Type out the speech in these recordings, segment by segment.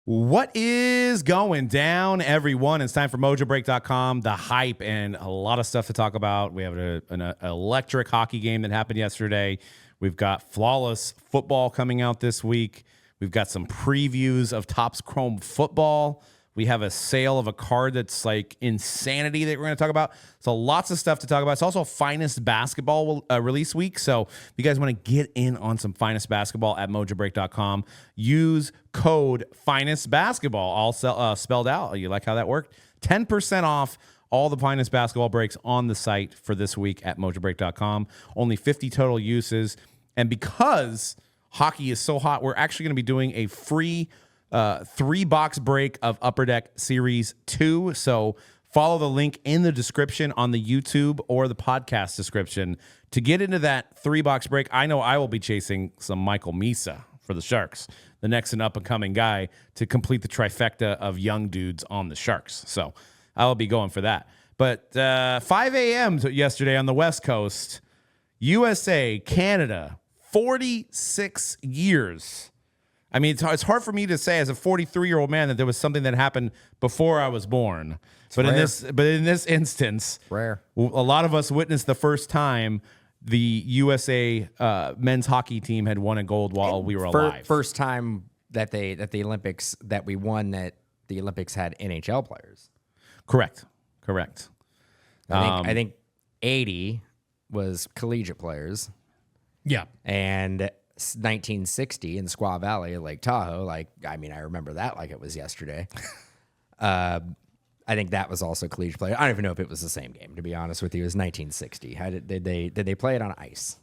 What is going down, everyone? It's time for Mojobreak.com, the hype, and a lot of stuff to talk about. We have an electric hockey game that happened yesterday. We've got flawless football coming out this week. We've got some previews of Topps Chrome football. We have a sale of a card that's like insanity that we're going to talk about. So lots of stuff to talk about. It's also Finest Basketball release week. So if you guys want to get in on some Finest Basketball at Mojobreak.com, use code Finest Basketball, all spelled out. You like how that worked? 10% off all the Finest Basketball breaks on the site for this week at Mojobreak.com. Only 50 total uses. And because hockey is so hot, we're actually going to be doing a free 3-box break of Upper Deck Series 2. So follow the link in the description on the YouTube or the podcast description to get into that 3-box break. I know I will be chasing some Michael Misa for the Sharks, the next and up-and-coming guy to complete the trifecta of young dudes on the Sharks. So I'll be going for that. But 5 a.m. yesterday on the West Coast, USA, Canada, 46 years. I mean, it's hard for me to say as a 43-year-old man that there was something that happened before I was born. But in this instance, rare. A lot of us witnessed the first time the USA men's hockey team had won a gold while we were alive. First time that the Olympics that we won, that the Olympics had NHL players. Correct. I think 80 was collegiate players. Yeah. And 1960 in Squaw Valley, Lake Tahoe. I remember that like it was yesterday. I think that was also collegiate player. I don't even know if it was the same game, to be honest with you. It was 1960. Did they play it on ice?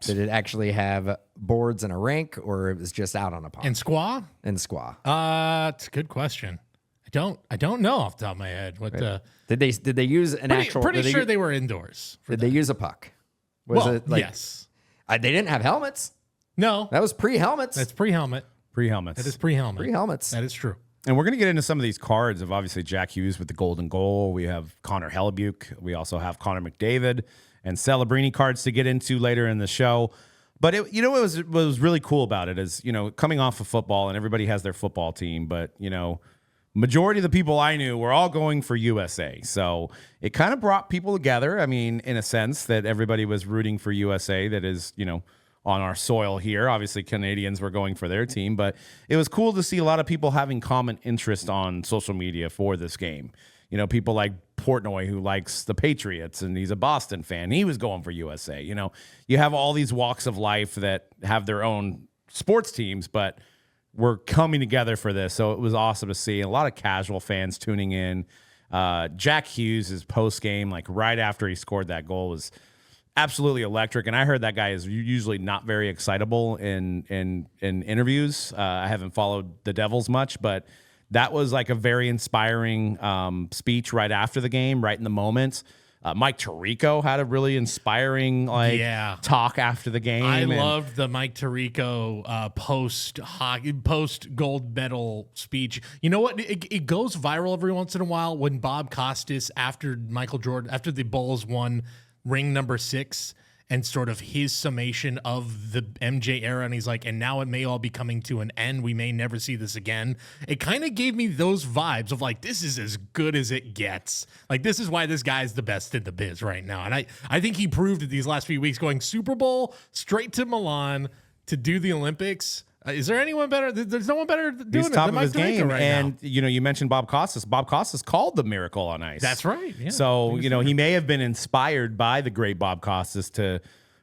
Did it actually have boards and a rink, or it was just out on a pond? In Squaw? In Squaw. It's a good question. I don't know off the top of my head. What did they use an actual? Pretty sure they were indoors. Did they use a puck? Yes. They didn't have helmets. No. That was pre-helmets. That's pre-helmet. Pre-helmets. That is pre-helmet. Pre-helmets. That is true. And we're going to get into some of these cards of obviously Jack Hughes with the golden goal. We have Connor Hellebuyck. We also have Connor McDavid and Celebrini cards to get into later in the show. But what was really cool about it is, coming off of football, and everybody has their football team, but, majority of the people I knew were all going for USA. So it kind of brought people together. I mean, in a sense that everybody was rooting for USA. That is, on our soil here. Obviously, Canadians were going for their team, but it was cool to see a lot of people having common interest on social media for this game. People like Portnoy, who likes the Patriots, and he's a Boston fan. He was going for USA. You have all these walks of life that have their own sports teams, but we're coming together for this. So it was awesome to see. A lot of casual fans tuning in. Jack Hughes' post-game, right after he scored that goal, was absolutely electric, and I heard that guy is usually not very excitable in interviews. I haven't followed the Devils much, but that was like a very inspiring speech right after the game, right in the moment. Mike Tirico had a really inspiring talk after the game. I loved the Mike Tirico post gold medal speech. You know what? It goes viral every once in a while when Bob Costas, after the Bulls won ring number 6, and sort of his summation of the MJ era, and he's like, and now it may all be coming to an end. We may never see this again. It kind of gave me those vibes of this is as good as it gets. This is why this guy's the best in the biz right now. And I think he proved it these last few weeks, going Super Bowl, straight to Milan to do the Olympics. Is there anyone better? There's no one better doing it than Mike Tirico right now. You mentioned Bob Costas. Bob Costas called the Miracle on Ice. That's right. Yeah. So, he may have been inspired by the great Bob Costas to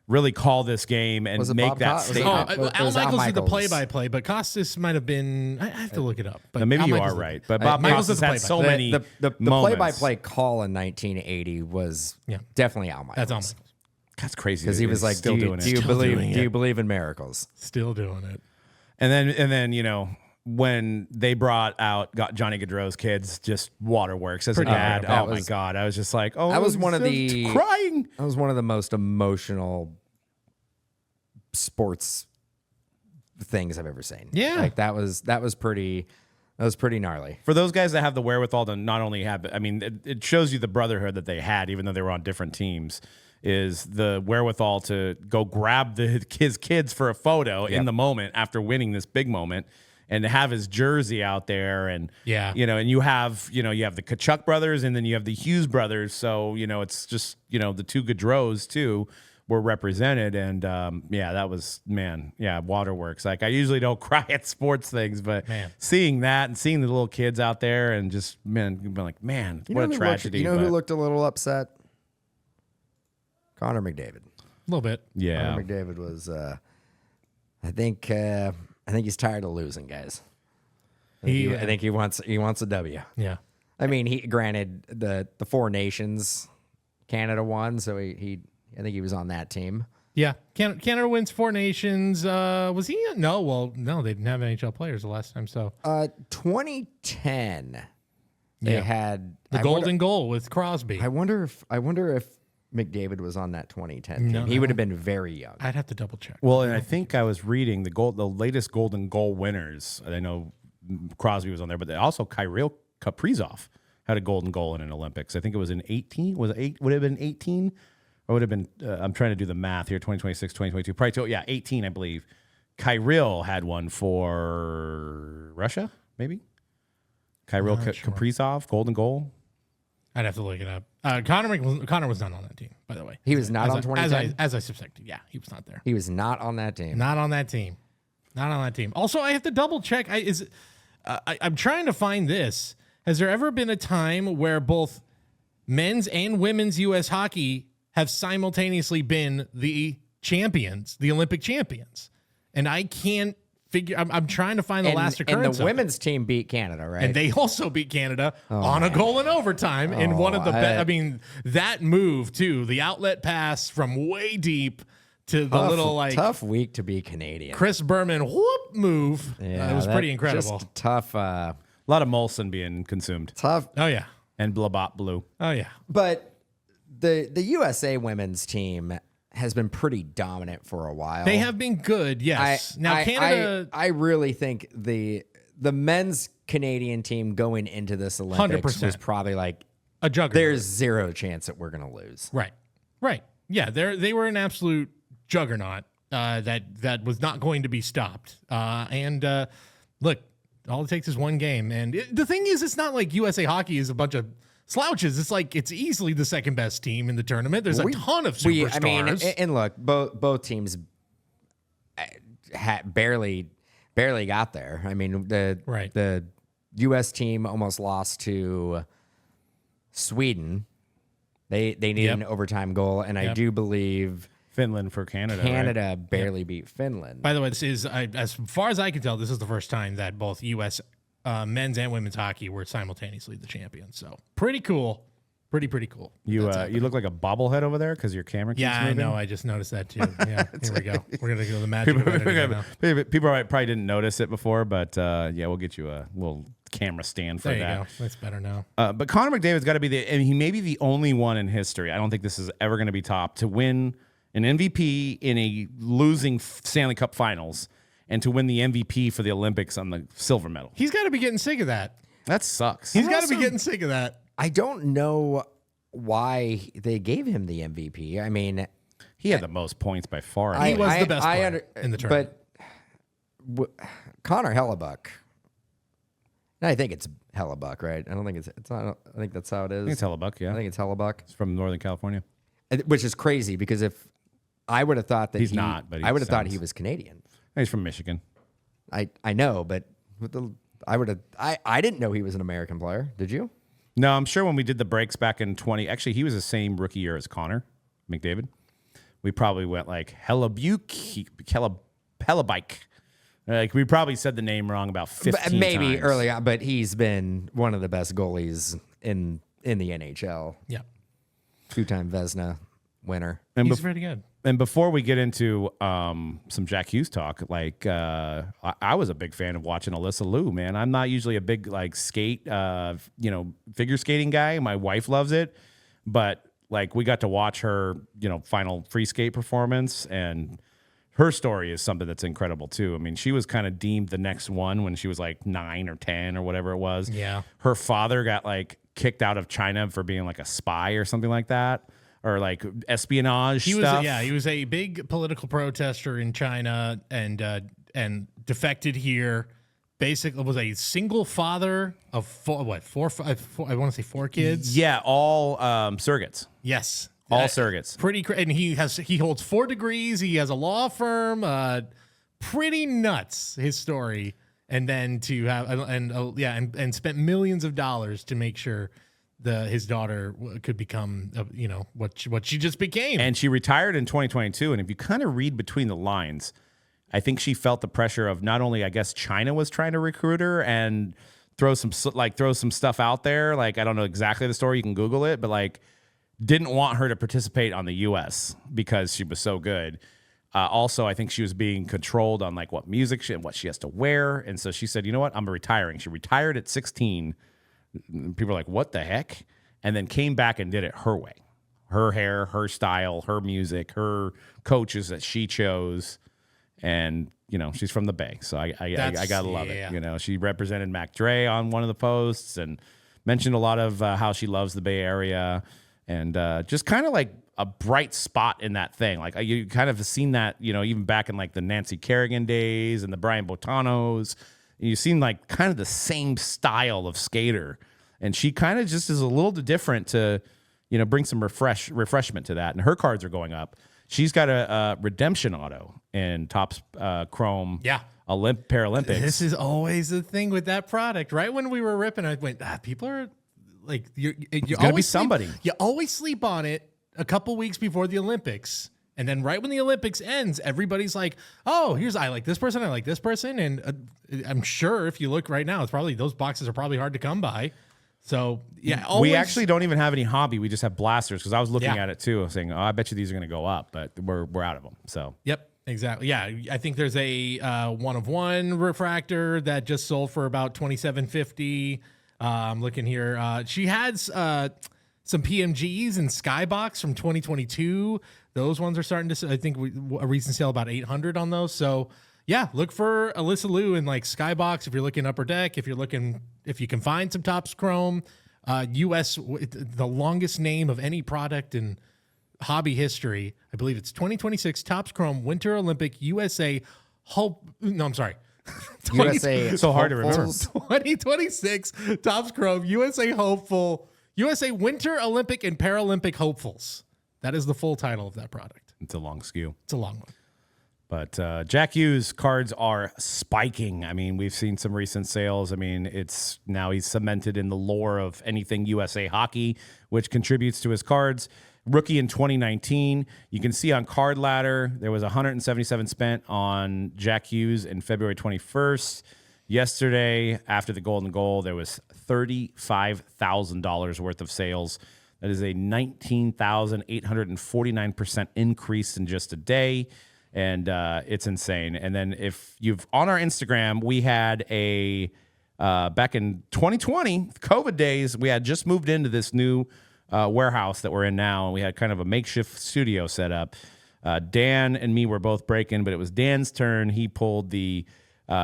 really call this game and make that statement. Al Michaels did the play-by-play, but Costas might have been. I have to look it up. But maybe you are right. But Bob Costas had so many the play-by-play call in 1980 was definitely Al Michaels. That's Al Michaels. That's crazy. Because he was like, do you believe in miracles? Still doing it. And then when they got Johnny Gaudreau's kids, just waterworks as a dad. My God. I was just like, that was one of the crying. That was one of the most emotional sports things I've ever seen. Yeah. That was pretty gnarly. For those guys that have the wherewithal to not only have, it shows you the brotherhood that they had, even though they were on different teams, is the wherewithal to go grab his kids for a photo in the moment after winning this big moment and to have his jersey out there, and Yeah. and you have the Kachuk brothers, and then you have the Hughes brothers. So it's just the two Gaudreaus too were represented, and that was waterworks. Like, I usually don't cry at sports things, but seeing that and seeing the little kids out there, and just being like, man, what a tragedy. Who looked a little upset? Connor McDavid. A little bit. Yeah, Connor McDavid was. I think he's tired of losing, guys. I think he wants a W. Yeah. I mean, granted the Four Nations, Canada won, so I think he was on that team. Yeah. Canada wins Four Nations. Was he? No. Well, no, they didn't have NHL players the last time. So 2010, they had the golden goal with Crosby. I wonder if McDavid was on that 2010 team. He would have been very young. I'd have to double check. Well, and I think I was reading the latest golden goal winners. I know Crosby was on there, but also Kirill Kaprizov had a golden goal in an Olympics. I think it was in 18. Would it have been 18? Or would have been, I'm trying to do the math here, 2026, 2022. Probably, 18, I believe. Kirill had one for Russia, maybe? Kirill Kaprizov, golden goal. I'd have to look it up. Connor was not on that team, by the way. He was not on 2010? As I suspected. Yeah, he was not there. He was not on that team. Not on that team. Not on that team. Also, I have to double check. I'm trying to find this. Has there ever been a time where both men's and women's U.S. hockey have simultaneously been the champions, the Olympic champions? And I can't figure. I'm trying to find the last occurrence. And the women's team beat Canada, right? And they also beat Canada on a goal in overtime in one of the best. I mean, that move too, the outlet pass from way deep to the tough week to be Canadian. Chris Berman whoop move. Yeah, it was pretty incredible. Just tough. A lot of Molson being consumed. Tough. Oh yeah. And Blabot Blue. Oh yeah. But the USA women's team has been pretty dominant for a while. They have been good, yes. Canada. I really think the men's Canadian team going into this Olympics 100%. was probably like a juggernaut. There's zero chance that we're going to lose. Right. Yeah, they were an absolute juggernaut that was not going to be stopped. Look, all it takes is one game. And the thing is, it's not like USA Hockey is a bunch of slouches. It's like it's easily the second best team in the tournament. There's a ton of superstars. And look, both teams barely got there. I mean, the U.S. team almost lost to Sweden. They needed an overtime goal, and I do believe Finland for Canada. Canada barely beat Finland. By the way, this is as far as I can tell, this is the first time that both U.S. Men's and women's hockey were simultaneously the champions. So pretty cool. Pretty cool. You look like a bobblehead over there because your camera keeps moving. I know. I just noticed that too. Yeah, here we go. We're going to go to the magic of editing now. People probably didn't notice it before, but we'll get you a little camera stand for there that. You go. That's better now. But Connor McDavid's got to be he may be the only one in history. I don't think this is ever going to be topped to win an MVP in a losing Stanley Cup Finals and to win the MVP for the Olympics on the silver medal. He's got to be getting sick of that. That sucks. He's got to be getting sick of that. I don't know why they gave him the MVP. I mean, he had the most points by far. He was the best player in the tournament. But Connor Hellebuck, I think it's Hellebuck, right? I don't think it's not. I think that's how it is. I think it's Hellebuck, yeah. I think it's Hellebuck. It's from Northern California. Which is crazy because if I would have thought that he's not, but I would have thought he was Canadian. He's from Michigan. I know, but I didn't know he was an American player. Did you? No, I'm sure when we did the breaks back in 20, actually he was the same rookie year as Connor McDavid. We probably went like Hellebuck. Like we probably said the name wrong about 15 maybe times. Early on, but he's been one of the best goalies in the NHL. Yeah. 2-time Vezina winner. And he's pretty good. And before we get into some Jack Hughes talk, like I was a big fan of watching Alysa Liu, man. I'm not usually a big like figure skating guy. My wife loves it, but like we got to watch her, final free skate performance, and her story is something that's incredible too. I mean, she was kind of deemed the next one when she was like 9 or 10 or whatever it was. Yeah. Her father got like kicked out of China for being like a spy or something like that. Or like espionage stuff. He was a big political protester in China and defected here, basically was a single father of four, I want to say 4 kids. Yeah, all surrogates. Yes. All surrogates. And he holds 4 degrees. He has a law firm. Pretty nuts, his story. And then to have and spent millions of dollars to make sure his daughter could become what she just became. And she retired in 2022. And if you kind of read between the lines, I think she felt the pressure of not only, I guess, China was trying to recruit her and throw some stuff out there. Like, I don't know exactly the story. You can Google it, but like, didn't want her to participate on the U.S. because she was so good. Also, I think she was being controlled on like what music and what she has to wear. And so she said, you know what? I'm retiring. She retired at 16. People are like, what the heck? And then came back and did it her way. Her hair, her style, her music, her coaches that she chose. And, she's from the Bay. So I got to love it. She represented Mac Dre on one of the posts and mentioned a lot of how she loves the Bay Area. And just kind of like a bright spot in that thing. Like you kind of seen that, even back in like the Nancy Kerrigan days and the Brian Botanos. You've seen like kind of the same style of skater. And she kind of just is a little different to, bring some refreshment to that. And her cards are going up. She's got a redemption auto in Topps Chrome Paralympics. This is always the thing with that product. Right when we were ripping, I went, people are like, you're going to be somebody. You always sleep on it a couple weeks before the Olympics. And then right when the Olympics ends, everybody's like, oh, I like this person, I like this person. And I'm sure if you look right now, it's probably, those boxes are probably hard to come by. So, yeah. We actually don't even have any hobby. We just have blasters because I was looking at it too. I was saying, I bet you these are going to go up, but we're out of them. So, yep, exactly. Yeah, I think there's a 1-of-1 refractor that just sold for about $2,750. I'm looking here. She had some PMGs in Skybox from 2022. Those ones are starting to, I think a recent sale about 800 on those. So yeah, look for Alysa Liu in like Skybox. If you're looking Upper Deck, if you can find some Topps Chrome, US, the longest name of any product in hobby history. I believe it's 2026 Topps Chrome Winter Olympic USA Hope. No, I'm sorry. USA. It's so hard to remember. 2026 Topps Chrome USA Hopeful, USA Winter Olympic and Paralympic Hopefuls. That is the full title of that product. It's a long skew. It's a long one. But Jack Hughes cards are spiking. I mean, we've seen some recent sales. I mean, it's now he's cemented in the lore of anything USA hockey, which contributes to his cards. Rookie in 2019. You can see on Card Ladder, there was $177 spent on Jack Hughes in February 21st. Yesterday, after the Golden Goal, there was $35,000 worth of sales. That is a 19,849% increase in just a day. And it's insane. And then if you've on our Instagram, we had a back in 2020, COVID days, we had just moved into this new warehouse that we're in now. And we had kind of a makeshift studio set up. Dan and me were both breaking, but it was Dan's turn. He pulled the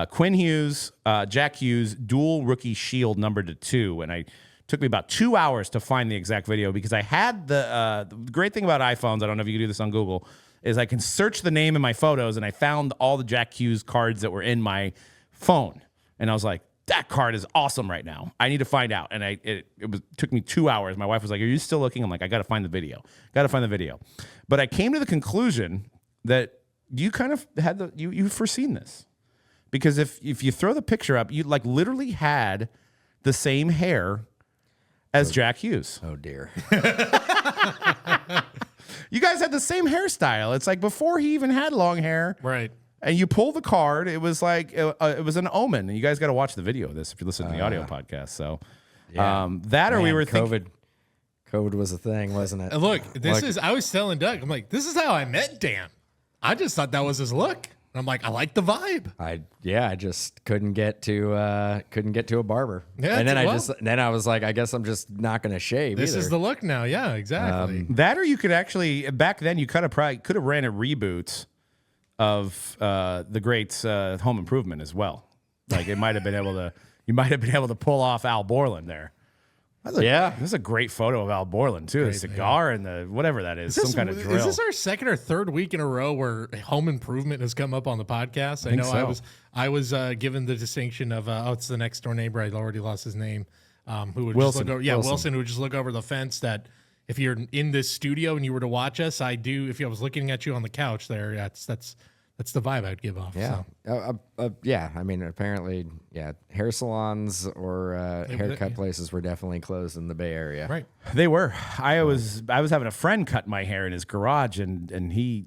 Quinn Hughes, Jack Hughes dual rookie shield numbered to 2. And it took me about 2 hours to find the exact video because I had the great thing about iPhones, I don't know if you can do this on Google, is I can search the name in my photos, and I found all the Jack Hughes cards that were in my phone. And I was like, that card is awesome right now. I need to find out. And it took me 2 hours. My wife was like, are you still looking? I'm like, I got to find the video. But I came to the conclusion that you kind of had you've foreseen this. Because if you throw the picture up, you like literally had the same hair as Jack Hughes. Oh, dear. You guys had the same hairstyle. It's like before he even had long hair. Right. And you pull the card. It was like, it was an omen. And you guys got to watch the video of this if you listen to the audio podcast. So we were thinking. COVID was a thing, wasn't it? Look, I was telling Doug, I'm like, this is how I met Dan. I just thought that was his look. And I'm like, I like the vibe. I just couldn't get to a barber. Yeah, and then I was like, I guess I'm just not going to shave. This is the look now. Yeah, exactly. That, or you could actually back then you probably could have ran a reboot of the great Home Improvement as well. Like you might have been able to pull off Al Borland there. Yeah. This is a great photo of Al Borland, too. The cigar and the whatever that is, some kind of drill. Is this our second or third week in a row where home improvement has come up on the podcast? I know so. I was given the distinction of, it's the next door neighbor. I already lost his name. Who would Wilson. just look over, Wilson, who would just look over the fence that if you're in this studio and you were to watch us, if I was looking at you on the couch there, that's the vibe I'd give off. Yeah. So. Yeah. I mean, apparently, hair salons or haircut places were definitely closed in the Bay Area. Right. They were. I was having a friend cut my hair in his garage, and he,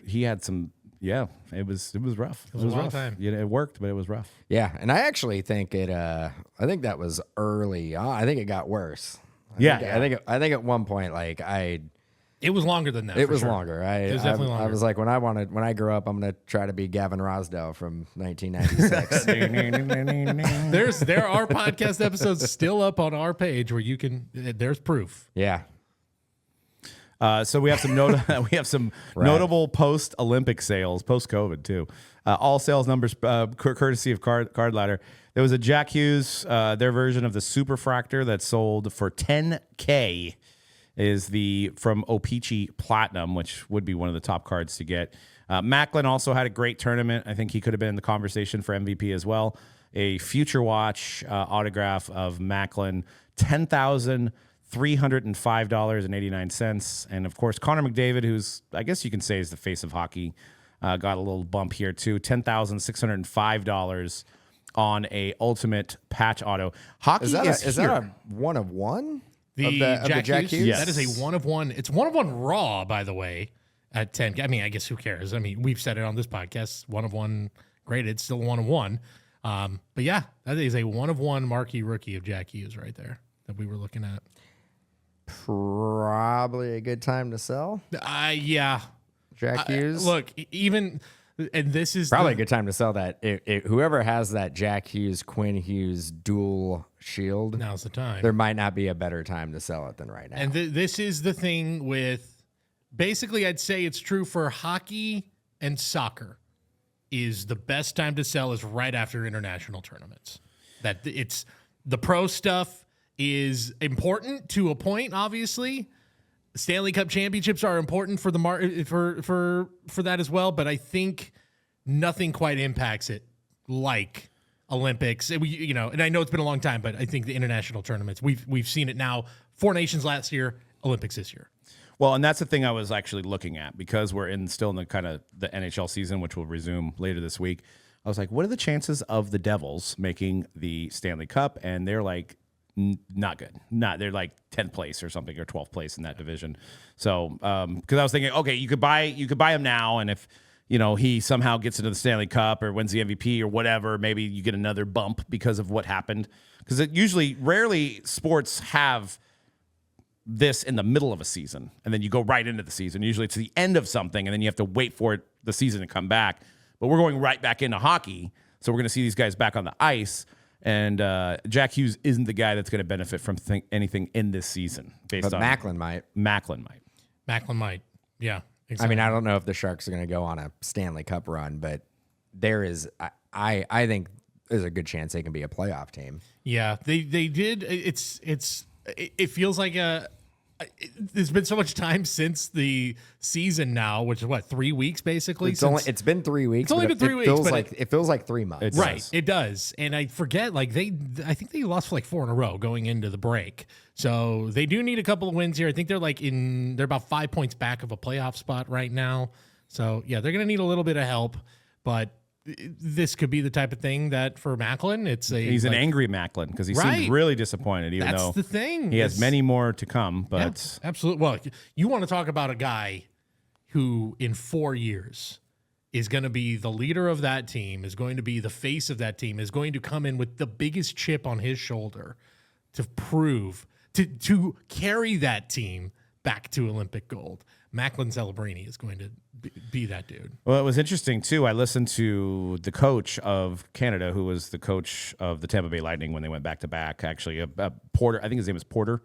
he had some. Yeah, it was rough. It was a long rough. time. It worked, but it was rough. Yeah, and I actually think I think that was early on. I think it got worse. I think at one point, It was longer than that. it for was sure. longer. It was definitely longer. I was like, when I grow up, I'm gonna try to be Gavin Rosdale from 1996. There are podcast episodes still up on our page where you can. There's proof. Yeah. So we have some notable post Olympic sales, post COVID too. All sales numbers courtesy of Card Ladder. There was a Jack Hughes, their version of the Superfractor that sold for $10K. Is from O-Pee-Chee Platinum, which would be one of the top cards to get. Macklin also had a great tournament. I think he could have been in the conversation for MVP as well. A Future Watch autograph of Macklin, $10,305.89. And of course, Connor McDavid, who's I guess you can say is the face of hockey, got a little bump here too. $10,605 on a Ultimate Patch Auto. Hockey is that a one of one? The Jack Hughes? Yes. That is a 1-of-1. It's 1-of-1 raw, by the way, at 10. I mean, I guess who cares? I mean, we've said it on this podcast. 1-of-1 graded, still 1-of-1. But yeah, that is a 1-of-1 marquee rookie of Jack Hughes right there that we were looking at. Probably a good time to sell. Yeah. Jack Hughes. Look, even. And this is probably a good time to sell that. Whoever has that Jack Hughes, Quinn Hughes dual shield, now's the time. There might not be a better time to sell it than right now. And this is the thing with, basically, I'd say it's true for hockey and soccer. Is the best time to sell is right after international tournaments. That it's the pro stuff is important to a point, obviously. Stanley Cup championships are important for the for that as well, but I think nothing quite impacts it like Olympics. And I know it's been a long time, but I think the international tournaments we've seen it now. 4 nations last year, Olympics this year. Well, and that's the thing I was actually looking at because we're still in the kind of the NHL season, which will resume later this week. I was like, what are the chances of the Devils making the Stanley Cup? And they're like, not good. They're like 10th place or something or 12th place in that division. So, because I was thinking, okay, you could buy him now, and if he somehow gets into the Stanley Cup or wins the MVP or whatever, maybe you get another bump because of what happened. Because rarely sports have this in the middle of a season, and then you go right into the season. Usually it's the end of something, and then you have to wait for the season to come back. But we're going right back into hockey, so we're going to see these guys back on the ice. And Jack Hughes isn't the guy that's going to benefit from anything in this season. But Macklin might. Macklin might. Yeah. Exactly. I mean, I don't know if the Sharks are going to go on a Stanley Cup run, but there is. I think there's a good chance they can be a playoff team. Yeah, they did. It feels like there's been so much time since the season now, which is what, 3 weeks basically. It's been 3 weeks. It's only been 3 weeks, but it feels like 3 months. It does. And I forget, I think they lost for like 4 in a row going into the break. So they do need a couple of wins here. I think they're they're about 5 points back of a playoff spot right now. So yeah, they're going to need a little bit of help, but this could be the type of thing that for Macklin, he's an angry Macklin because he seems really disappointed, even though the thing. He has many more to come. But yeah, absolutely. Well, you want to talk about a guy who in 4 years is going to be the leader of that team, is going to be the face of that team, is going to come in with the biggest chip on his shoulder to prove, to carry that team back to Olympic gold. Macklin Celebrini is going to be that dude. Well, it was interesting, too. I listened to the coach of Canada, who was the coach of the Tampa Bay Lightning when they went back-to-back, actually. Porter, I think his name is Porter.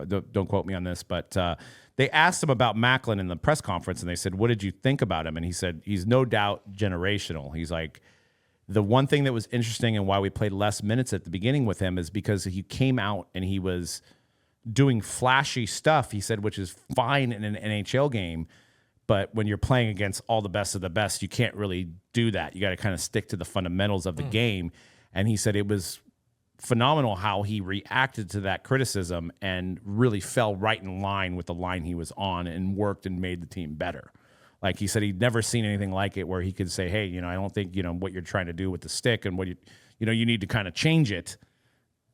Don't quote me on this. But they asked him about Macklin in the press conference, and they said, what did you think about him? And he said, he's no doubt generational. He's like, the one thing that was interesting and why we played less minutes at the beginning with him is because he came out and he was doing flashy stuff, he said, which is fine in an NHL game. But when you're playing against all the best of the best, you can't really do that. You got to kind of stick to the fundamentals of the game. And he said it was phenomenal how he reacted to that criticism and really fell right in line with the line he was on and worked and made the team better. Like he said, he'd never seen anything like it where he could say, hey, I don't think, what you're trying to do with the stick and what you need to kind of change it.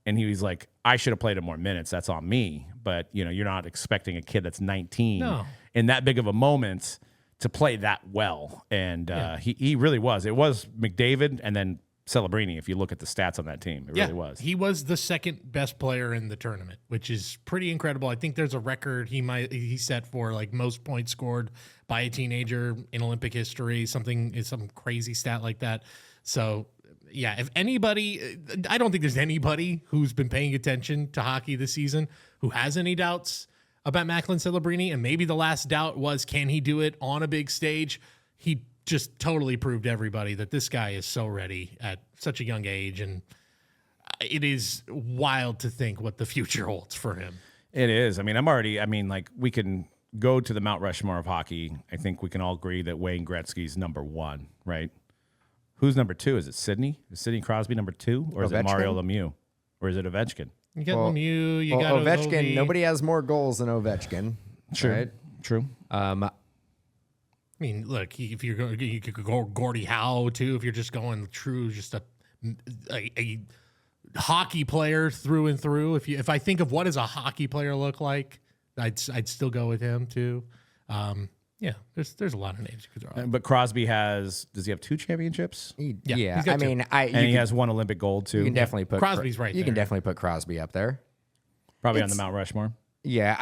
And he was like, I should have played it more minutes. That's on me. But, you're not expecting a kid that's 19 in that big of a moment to play that well. And he really was. It was McDavid and then Celebrini, if you look at the stats on that team. It really was. He was the second best player in the tournament, which is pretty incredible. I think there's a record he set for like most points scored by a teenager in Olympic history, some crazy stat like that. So, yeah, if anybody, I don't think there's anybody who's been paying attention to hockey this season who has any doubts about Macklin Celebrini. And maybe the last doubt was, can he do it on a big stage? He just totally proved everybody that this guy is so ready at such a young age. And it is wild to think what the future holds for him. It is. We can go to the Mount Rushmore of hockey. I think we can all agree that Wayne Gretzky's number one, right? Who's number two? Is it Sidney? Is Sidney Crosby number two? Or is it Mario Lemieux? Or is it Ovechkin? You got Lemieux. You got Ovechkin. Nobody has more goals than Ovechkin. True. Right? True. Look, if you're going, you could go Gordie Howe too. If you're just going true, just a hockey player through and through. If I think of what does a hockey player look like, I'd still go with him too. Yeah, there's a lot of names you could throw out. But Crosby does he have 2 championships? Yeah. He's got 2. He has 1 Olympic gold too. You can definitely put Crosby's right there. You can definitely put Crosby up there. Probably on the Mount Rushmore. Yeah,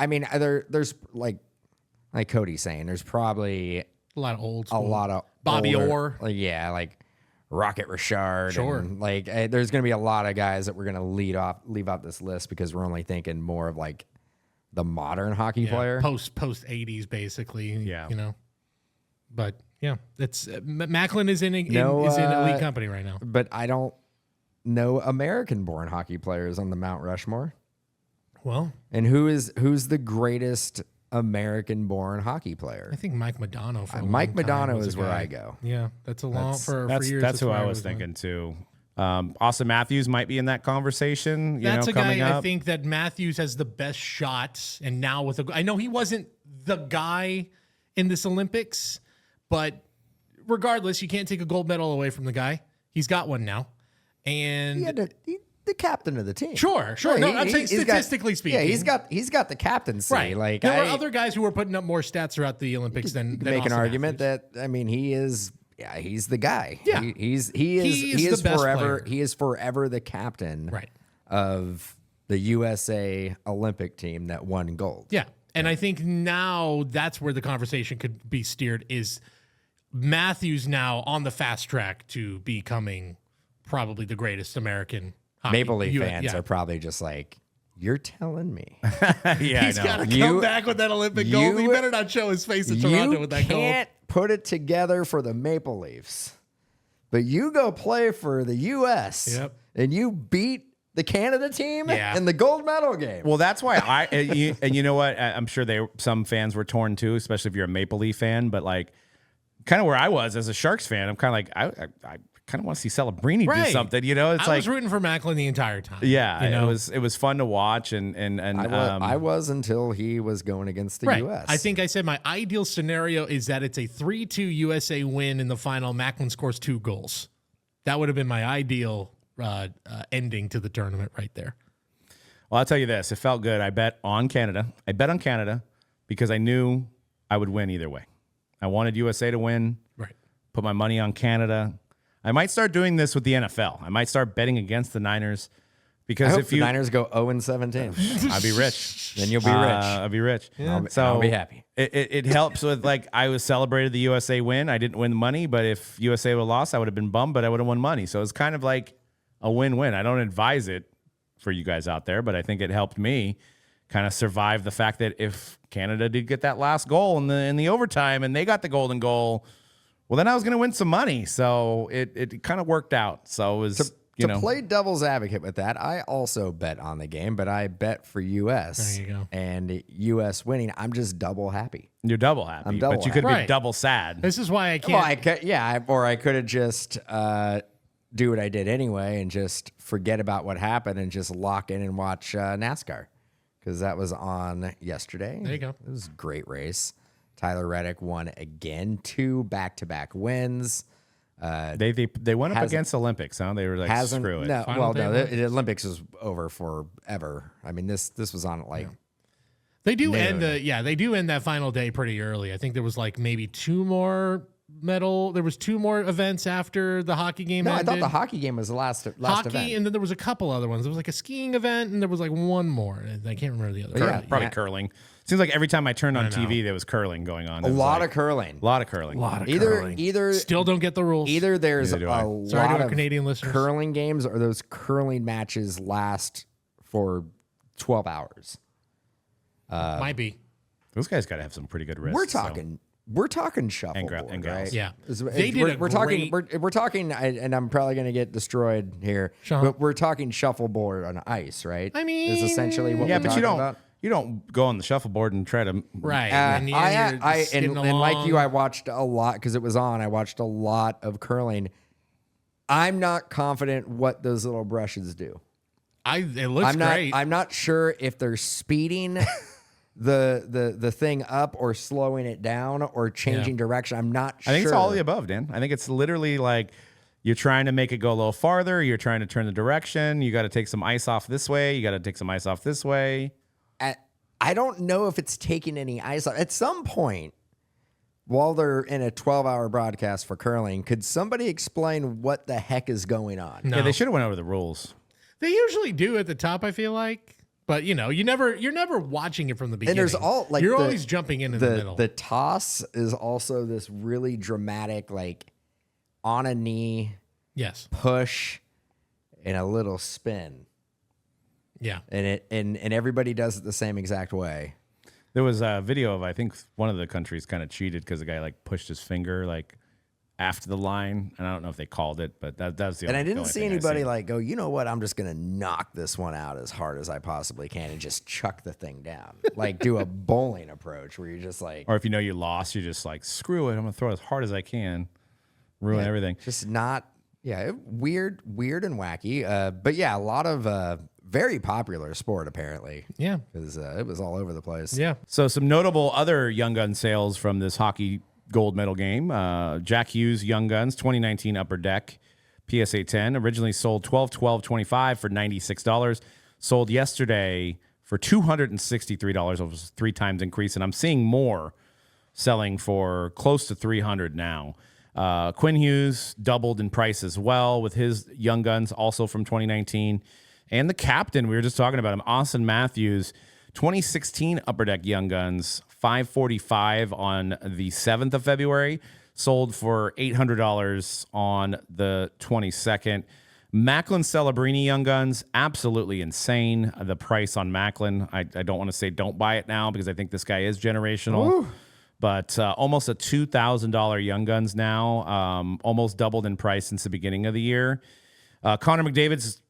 there's like Cody saying, there's probably a lot of old school. A lot of Bobby older, Orr. Like Rocket Richard. Sure. And there's going to be a lot of guys that we're going to leave out this list because we're only thinking more of like the modern hockey player. Post 80s, basically. Yeah. But yeah, it's Macklin is in elite company right now. But I don't know American-born hockey players on the Mount Rushmore. Well, and who's the greatest American-born hockey player? I think Mike Modano. Mike Modano is where I go. Yeah, that's a long for years. That's who I was thinking too. Austin Matthews might be in that conversation. That's a coming guy up. I think that Matthews has the best shot, and now I know he wasn't the guy in this Olympics, but regardless, you can't take a gold medal away from the guy. He's got one now, and the captain of the team. Sure. No, I'm saying statistically speaking. Yeah, he's got the captaincy. Right. Like there were other guys who were putting up more stats throughout the Olympics than make Austin an argument Matthews. that he is. Yeah, he's the guy. Yeah, he is the best forever. player. He is forever the captain. Right. Of the USA Olympic team that won gold. Yeah, and I think now that's where the conversation could be steered. Is Matthews now on the fast track to becoming probably the greatest American hockey? Maple Leaf fans are probably just like, you're telling me. Yeah, he's got to come back with that Olympic gold. He better not show his face in Toronto with that gold. You can't put it together for the Maple Leafs, but you go play for the U.S. And you beat the Canada team in the gold medal game. Well, that's why and you know what? I'm sure some fans were torn too, especially if you're a Maple Leaf fan. But like, kind of where I was as a Sharks fan, I'm kind of like, I kind of want to see Celebrini do something. I was rooting for Macklin the entire time. Yeah, it was fun to watch, and I was until he was going against the U.S. I think I said my ideal scenario is that it's a 3-2 USA win in the final. Macklin scores 2 goals. That would have been my ideal ending to the tournament right there. Well, I'll tell you this. It felt good. I bet on Canada. Because I knew I would win either way. I wanted USA to win. Right. Put my money on Canada. I might start doing this with the NFL. I might start betting against the Niners. Because if the Niners go 0-17, I'd be rich. Then you'll be rich. I'll be rich. Yeah. I'll be happy. It helps with, like, I was celebrated the USA win. I didn't win the money, but if USA would have lost, I would have been bummed, but I would have won money. So it's kind of like a win-win. I don't advise it for you guys out there, but I think it helped me kind of survive the fact that if Canada did get that last goal in the overtime and they got the golden goal, well, then I was going to win some money. So it kind of worked out. So it was know. Play devil's advocate with that, I also bet on the game, but I bet for U.S. There you go. And U.S. winning. I'm just double happy. You're double happy, I'm double but you could happy. be double sad. This is why I can't. Well, I could, or I could have just do what I did anyway and just forget about what happened and just lock in and watch NASCAR because that was on yesterday. There you go. It was a great race. Tyler Reddick won again, 2 back-to-back wins. They went up against Olympics, huh? They were like, screw it. No, Final day the Olympics was over forever. I mean, this was on like. They do end they do end that final day pretty early. I think there was like maybe 2 more there was 2 more events after the hockey game No, ended. I thought the hockey game was the last hockey, event. and then there was a couple other ones. There was like a skiing event, and there was like 1 more. I can't remember the other. Yeah, Probably curling. Seems like every time I turned on TV, there was curling going on. A lot of curling. A lot of curling. Either Still don't get the rules. Either there's Neither do a I. lot Sorry to our of Canadian listeners. curling games or those curling matches last for 12 hours. Might be. Those guys got to have some pretty good wrists. We're talking shuffleboard, and girls. right? Yeah. They did a we're talking we're talking and I'm probably going to get destroyed here. But we're talking shuffleboard on ice, right? I mean, is essentially what we're but talking about. you don't go on the shuffleboard and try to Right. And like you, I I watched a lot because it was on. I watched a lot of curling. I'm not confident what those little brushes do. it looks great. I'm not sure if they're speeding the thing up or slowing it down or changing direction. I'm not sure. I think it's all of the above, Dan. I think it's literally like you're trying to make it go a little farther. You're trying to turn the direction. You got to take some ice off this way. You got to take some ice off this way. I don't know if it's taking any ice off. At some point, while they're in a 12-hour broadcast for curling, could somebody explain what the heck is going on? No. Yeah, they should have went over the rules. They usually do at the top, I feel like. But you're never watching it from the beginning. And there's you're always jumping in the middle. The toss is also this really dramatic, like on a knee push and a little spin. Yeah. And everybody does it the same exact way. There was a video of, I think one of the countries kind of cheated because the guy like pushed his finger like after the line. And I don't know if they called it, but that's the And only, I didn't the only see thing I anybody seen. like go, you know what? I'm just going to knock this one out as hard as I possibly can and just chuck the thing down. Like do a bowling approach where you're just like. Or if you know you lost, you're just like, screw it. I'm going to throw it as hard as I can. Ruin everything. Just not, weird and wacky. But yeah, a lot of very popular sport apparently. Yeah. Because it was all over the place. Yeah. So some notable other Young Gun sales from this hockey gold medal game. Jack Hughes Young Guns 2019 Upper Deck PSA 10 originally sold $12.25 for $96. Sold yesterday for $263. It was 3 times increase, and I'm seeing more selling for close to $300 now. Quinn Hughes doubled in price as well with his Young Guns, also from 2019. And the captain, we were just talking about him, Austin Matthews, 2016 Upper Deck Young Guns, $545 on the 7th of February, sold for $800 on the 22nd. Macklin Celebrini Young Guns, absolutely insane. The price on Macklin, I don't want to say don't buy it now because I think this guy is generational. Ooh. But almost a $2,000 Young Guns now, almost doubled in price since the beginning of the year. Connor McDavid's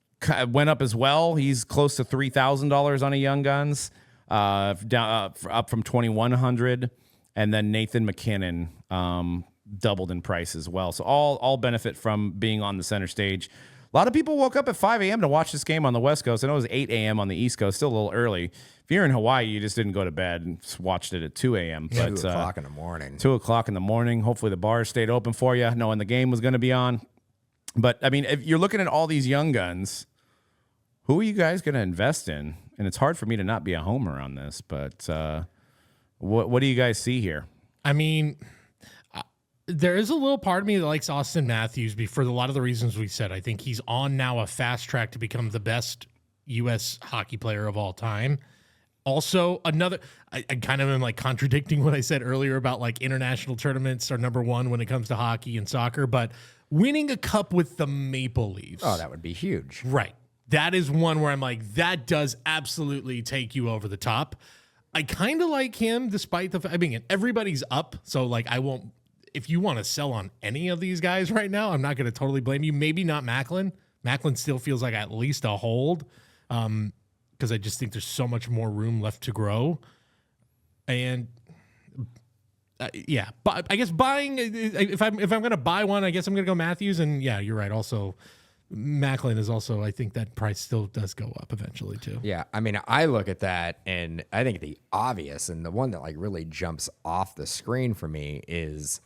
went up as well. He's close to $3,000 on a Young Guns, up from $2,100. And then Nathan McKinnon doubled in price as well. So all benefit from being on the center stage. A lot of people woke up at 5 a.m. to watch this game on the West Coast. I know it was 8 a.m. on the East Coast, still a little early. If you're in Hawaii, you just didn't go to bed and just watched it at 2 a.m. 2 o'clock in the morning. 2 o'clock in the morning. Hopefully the bars stayed open for you, knowing the game was going to be on. But, I mean, if you're looking at all these Young Guns, who are you guys going to invest in? And it's hard for me to not be a homer on this, but what do you guys see here? I mean, there is a little part of me that likes Austin Matthews for a lot of the reasons we said. I think he's on now a fast track to become the best U.S. hockey player of all time. Also, I kind of am like contradicting what I said earlier about like international tournaments are number one when it comes to hockey and soccer, but winning a cup with the Maple Leafs. Oh, that would be huge. Right. That is one where I'm like, that does absolutely take you over the top. I kind of like him despite the fact, I mean, everybody's up. So like, I won't, if you want to sell on any of these guys right now, I'm not going to totally blame you. Maybe not Macklin, Macklin still feels like at least a hold, because I just think there's so much more room left to grow. And but I guess buying, if I'm going to buy one, I guess I'm going to go Matthews. And yeah, you're right. Also, Macklin is also, I think that price still does go up eventually too. Yeah, I mean, I look at that, and I think the obvious and the one that like really jumps off the screen for me is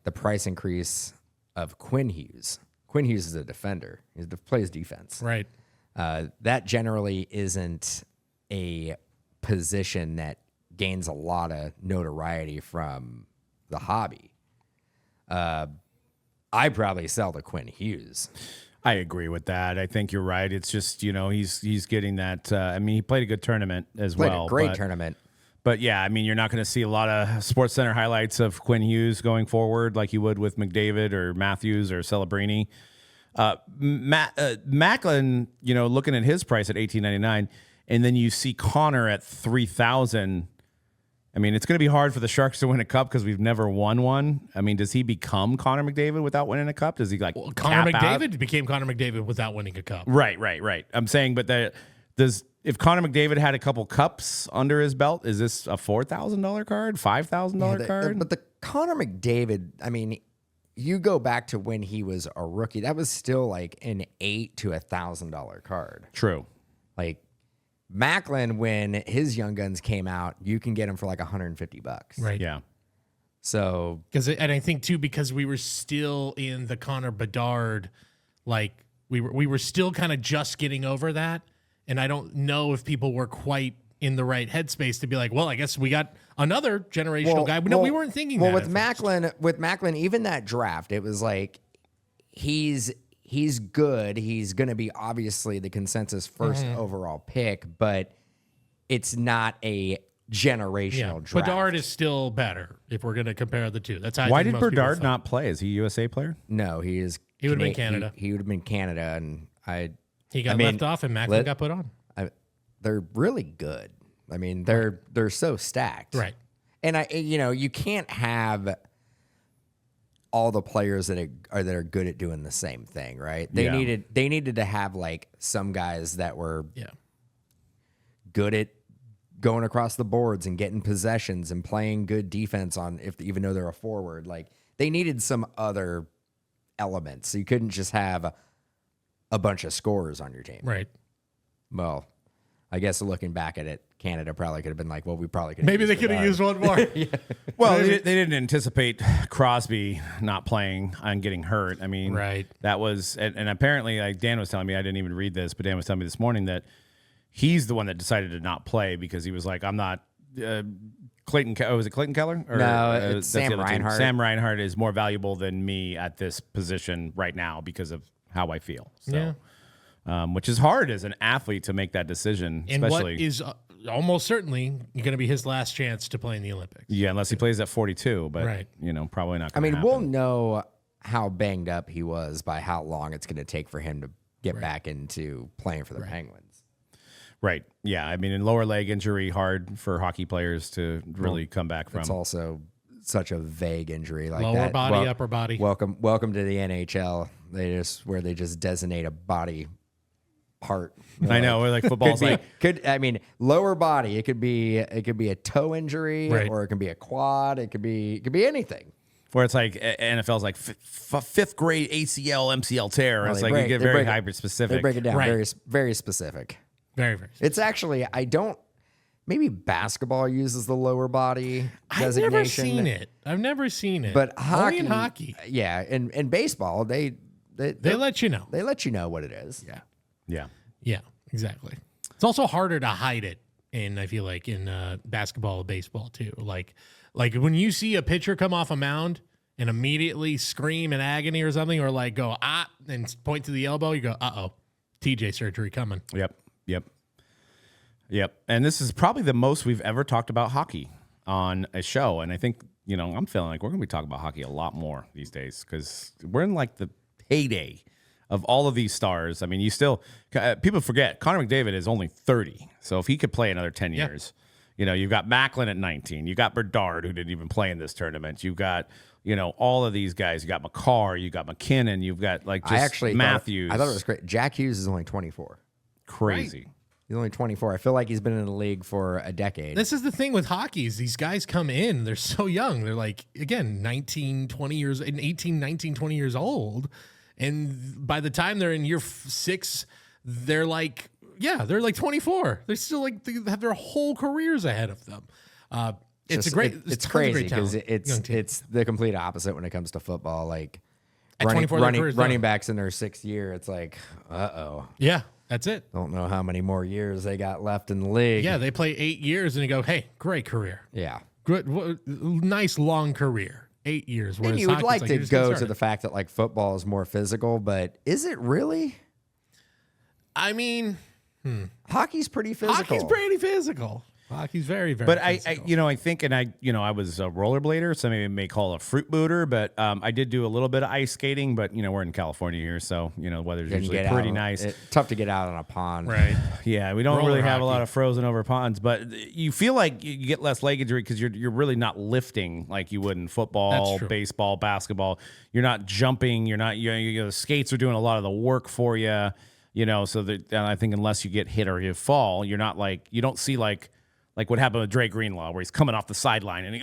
the price increase of Quinn Hughes. Quinn Hughes is a defender. He plays defense. Right. That generally isn't a position that gains a lot of notoriety from the hobby. I probably sell to Quinn Hughes. I agree with that. I think you're right. It's just, he's getting that. I mean, he played a good tournament as well. A great tournament. But yeah, I mean, you're not going to see a lot of Sports Center highlights of Quinn Hughes going forward like you would with McDavid or Matthews or Celebrini. Macklin, looking at his price at $18.99, and then you see Connor at $3,000. I mean, it's going to be hard for the Sharks to win a cup because we've never won one. I mean, does he become Connor McDavid without winning a cup? Does he Connor McDavid became Connor McDavid without winning a cup? Right. I'm saying, but if Connor McDavid had a couple cups under his belt, is this a $4,000 card, $5,000 card? But the Connor McDavid, I mean, you go back to when he was a rookie, that was still like an $8,000 to $1,000 card. True. Like Macklin, when his Young Guns came out, you can get him for like $150. Right. Yeah. So, and I think too, because we were still in the Connor Bedard, like we were still kind of just getting over that. And I don't know if people were quite in the right headspace to be like, well, I guess we got another generational guy. No, we weren't thinking that. Well, with Macklin, even that draft, it was like he's good. He's going to be obviously the consensus first overall pick, but it's not a generational draft. Bedard is still better if we're going to compare the two. That's how Why did Bedard not play? Is he a USA player? No, he is. He would have been Canada. He would have been Canada, and he got left off, and Macklin got put on. They're really good. I mean, they're so stacked, right? And you can't have all the players that are good at doing the same thing, right? They needed to have like some guys that were good at going across the boards and getting possessions and playing good defense even though they're a forward. Like they needed some other elements. So you couldn't just have a bunch of scorers on your team, right? Well, I guess looking back at it, Canada probably could have been like, well, we probably could. Maybe they could have used one more. Well, they didn't anticipate Crosby not playing and getting hurt. I mean, right. That was, and apparently, like Dan was telling me, I didn't even read this, but Dan was telling me this morning that he's the one that decided to not play because he was like, I'm not. Clayton, was it Clayton Keller? Or, no, it's Sam Reinhart. Sam Reinhart is more valuable than me at this position right now because of how I feel. So. Yeah. Which is hard as an athlete to make that decision, and especially what is almost certainly going to be his last chance to play in the Olympics. Yeah, unless he plays at 42, but right. Probably not. I mean, happen. We'll know how banged up he was by how long it's going to take for him to get back into playing for the Penguins. Right. Yeah. I mean, in lower leg injury, hard for hockey players to really come back from. It's also such a vague injury like lower that. Body, upper body. Welcome to the NHL. They just designate a body part. I know, or like football's lower body. It could be a toe injury, or it can be a quad. It could be anything. Where it's like NFL's like fifth grade ACL MCL tear. Well, it's like you get very hyper specific. They break it down very very specific. Very very. Specific. It's actually maybe basketball uses the lower body designation. I've never seen it. But only in hockey. Yeah, and baseball they let you know. They let you know what it is. Yeah, exactly. It's also harder to hide it I feel like in basketball, baseball too. Like when you see a pitcher come off a mound and immediately scream in agony or something, or like go and point to the elbow, you go, TJ surgery coming. Yep. And this is probably the most we've ever talked about hockey on a show. And I think, I'm feeling like we're going to be talking about hockey a lot more these days because we're in like the heyday of all of these stars. I mean, people forget Connor McDavid is only 30. So if he could play another 10 years, You've got Macklin at 19. You got Bedard, who didn't even play in this tournament. You've got, all of these guys. You got McCarr. You got McKinnon. You've got Matthews. I thought it was great. Jack Hughes is only 24. Crazy. Right. He's only 24. I feel like he's been in the league for a decade. This is the thing with hockey is these guys come in, they're so young. They're like, again, 19, 20 years, 18, 19, 20 years old. And by the time they're in year 6, they're like 24. They're still like, they have their whole careers ahead of them. It's crazy because it's the complete opposite when it comes to football. Like running backs in their 6th year, it's like, yeah, that's it. Don't know how many more years they got left in the league. Yeah, they play 8 years and you go, hey, great career. Yeah, good, nice long career. 8 years. And you would like to go to the fact that like football is more physical, but is it really? I mean, hockey's pretty physical. Hockey's very, very. But physical. I think, and I was a rollerblader, so maybe may call it a fruit booter, but I did do a little bit of ice skating. But we're in California here, so weather's usually pretty nice. Tough to get out on a pond, right? Yeah, we don't really have a lot of frozen over ponds, but you feel like you get less leg injury because you're really not lifting like you would in football, baseball, basketball. You're not jumping. You're not. The skates are doing a lot of the work for you. So that I think unless you get hit or you fall, you're not you don't see like what happened with Dre Greenlaw, where he's coming off the sideline and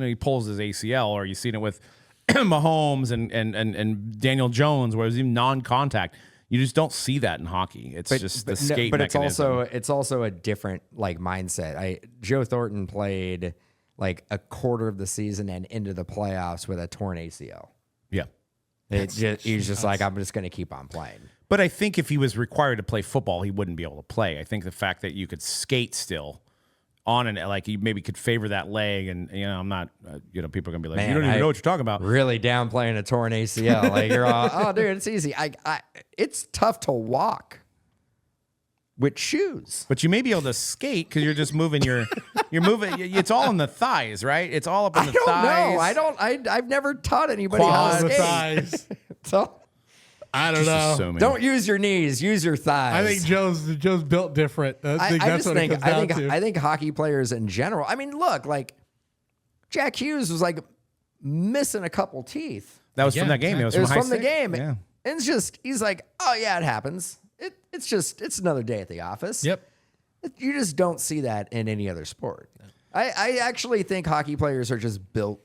he pulls his ACL, or you've seen it with Mahomes and Daniel Jones, where it was even non-contact. You just don't see that in hockey. It's just the skate mechanism. It's also a different mindset. Joe Thornton played like a quarter of the season and into the playoffs with a torn ACL. Yeah, he's just like, I'm just going to keep on playing. But I think if he was required to play football, he wouldn't be able to play. I think the fact that you could skate still on and like you maybe could favor that leg, and I'm not people are gonna be like, you don't even know what you're talking about. Really downplaying a torn ACL. Like you're all, oh dude, it's easy. It's tough to walk with shoes, but you may be able to skate because you're just moving you're moving. It's all in the thighs, right? It's all up in the thighs. I don't know. I've never taught anybody how to skate. Thighs. So I don't know. Assuming. Don't use your knees. Use your thighs. I think Joe's built different. I think hockey players in general. I mean, look, like Jack Hughes was like missing a couple teeth. That was from that game. It was from the game. Yeah. And it's just he's like, oh yeah, it happens. It's another day at the office. Yep. You just don't see that in any other sport. I actually think hockey players are just built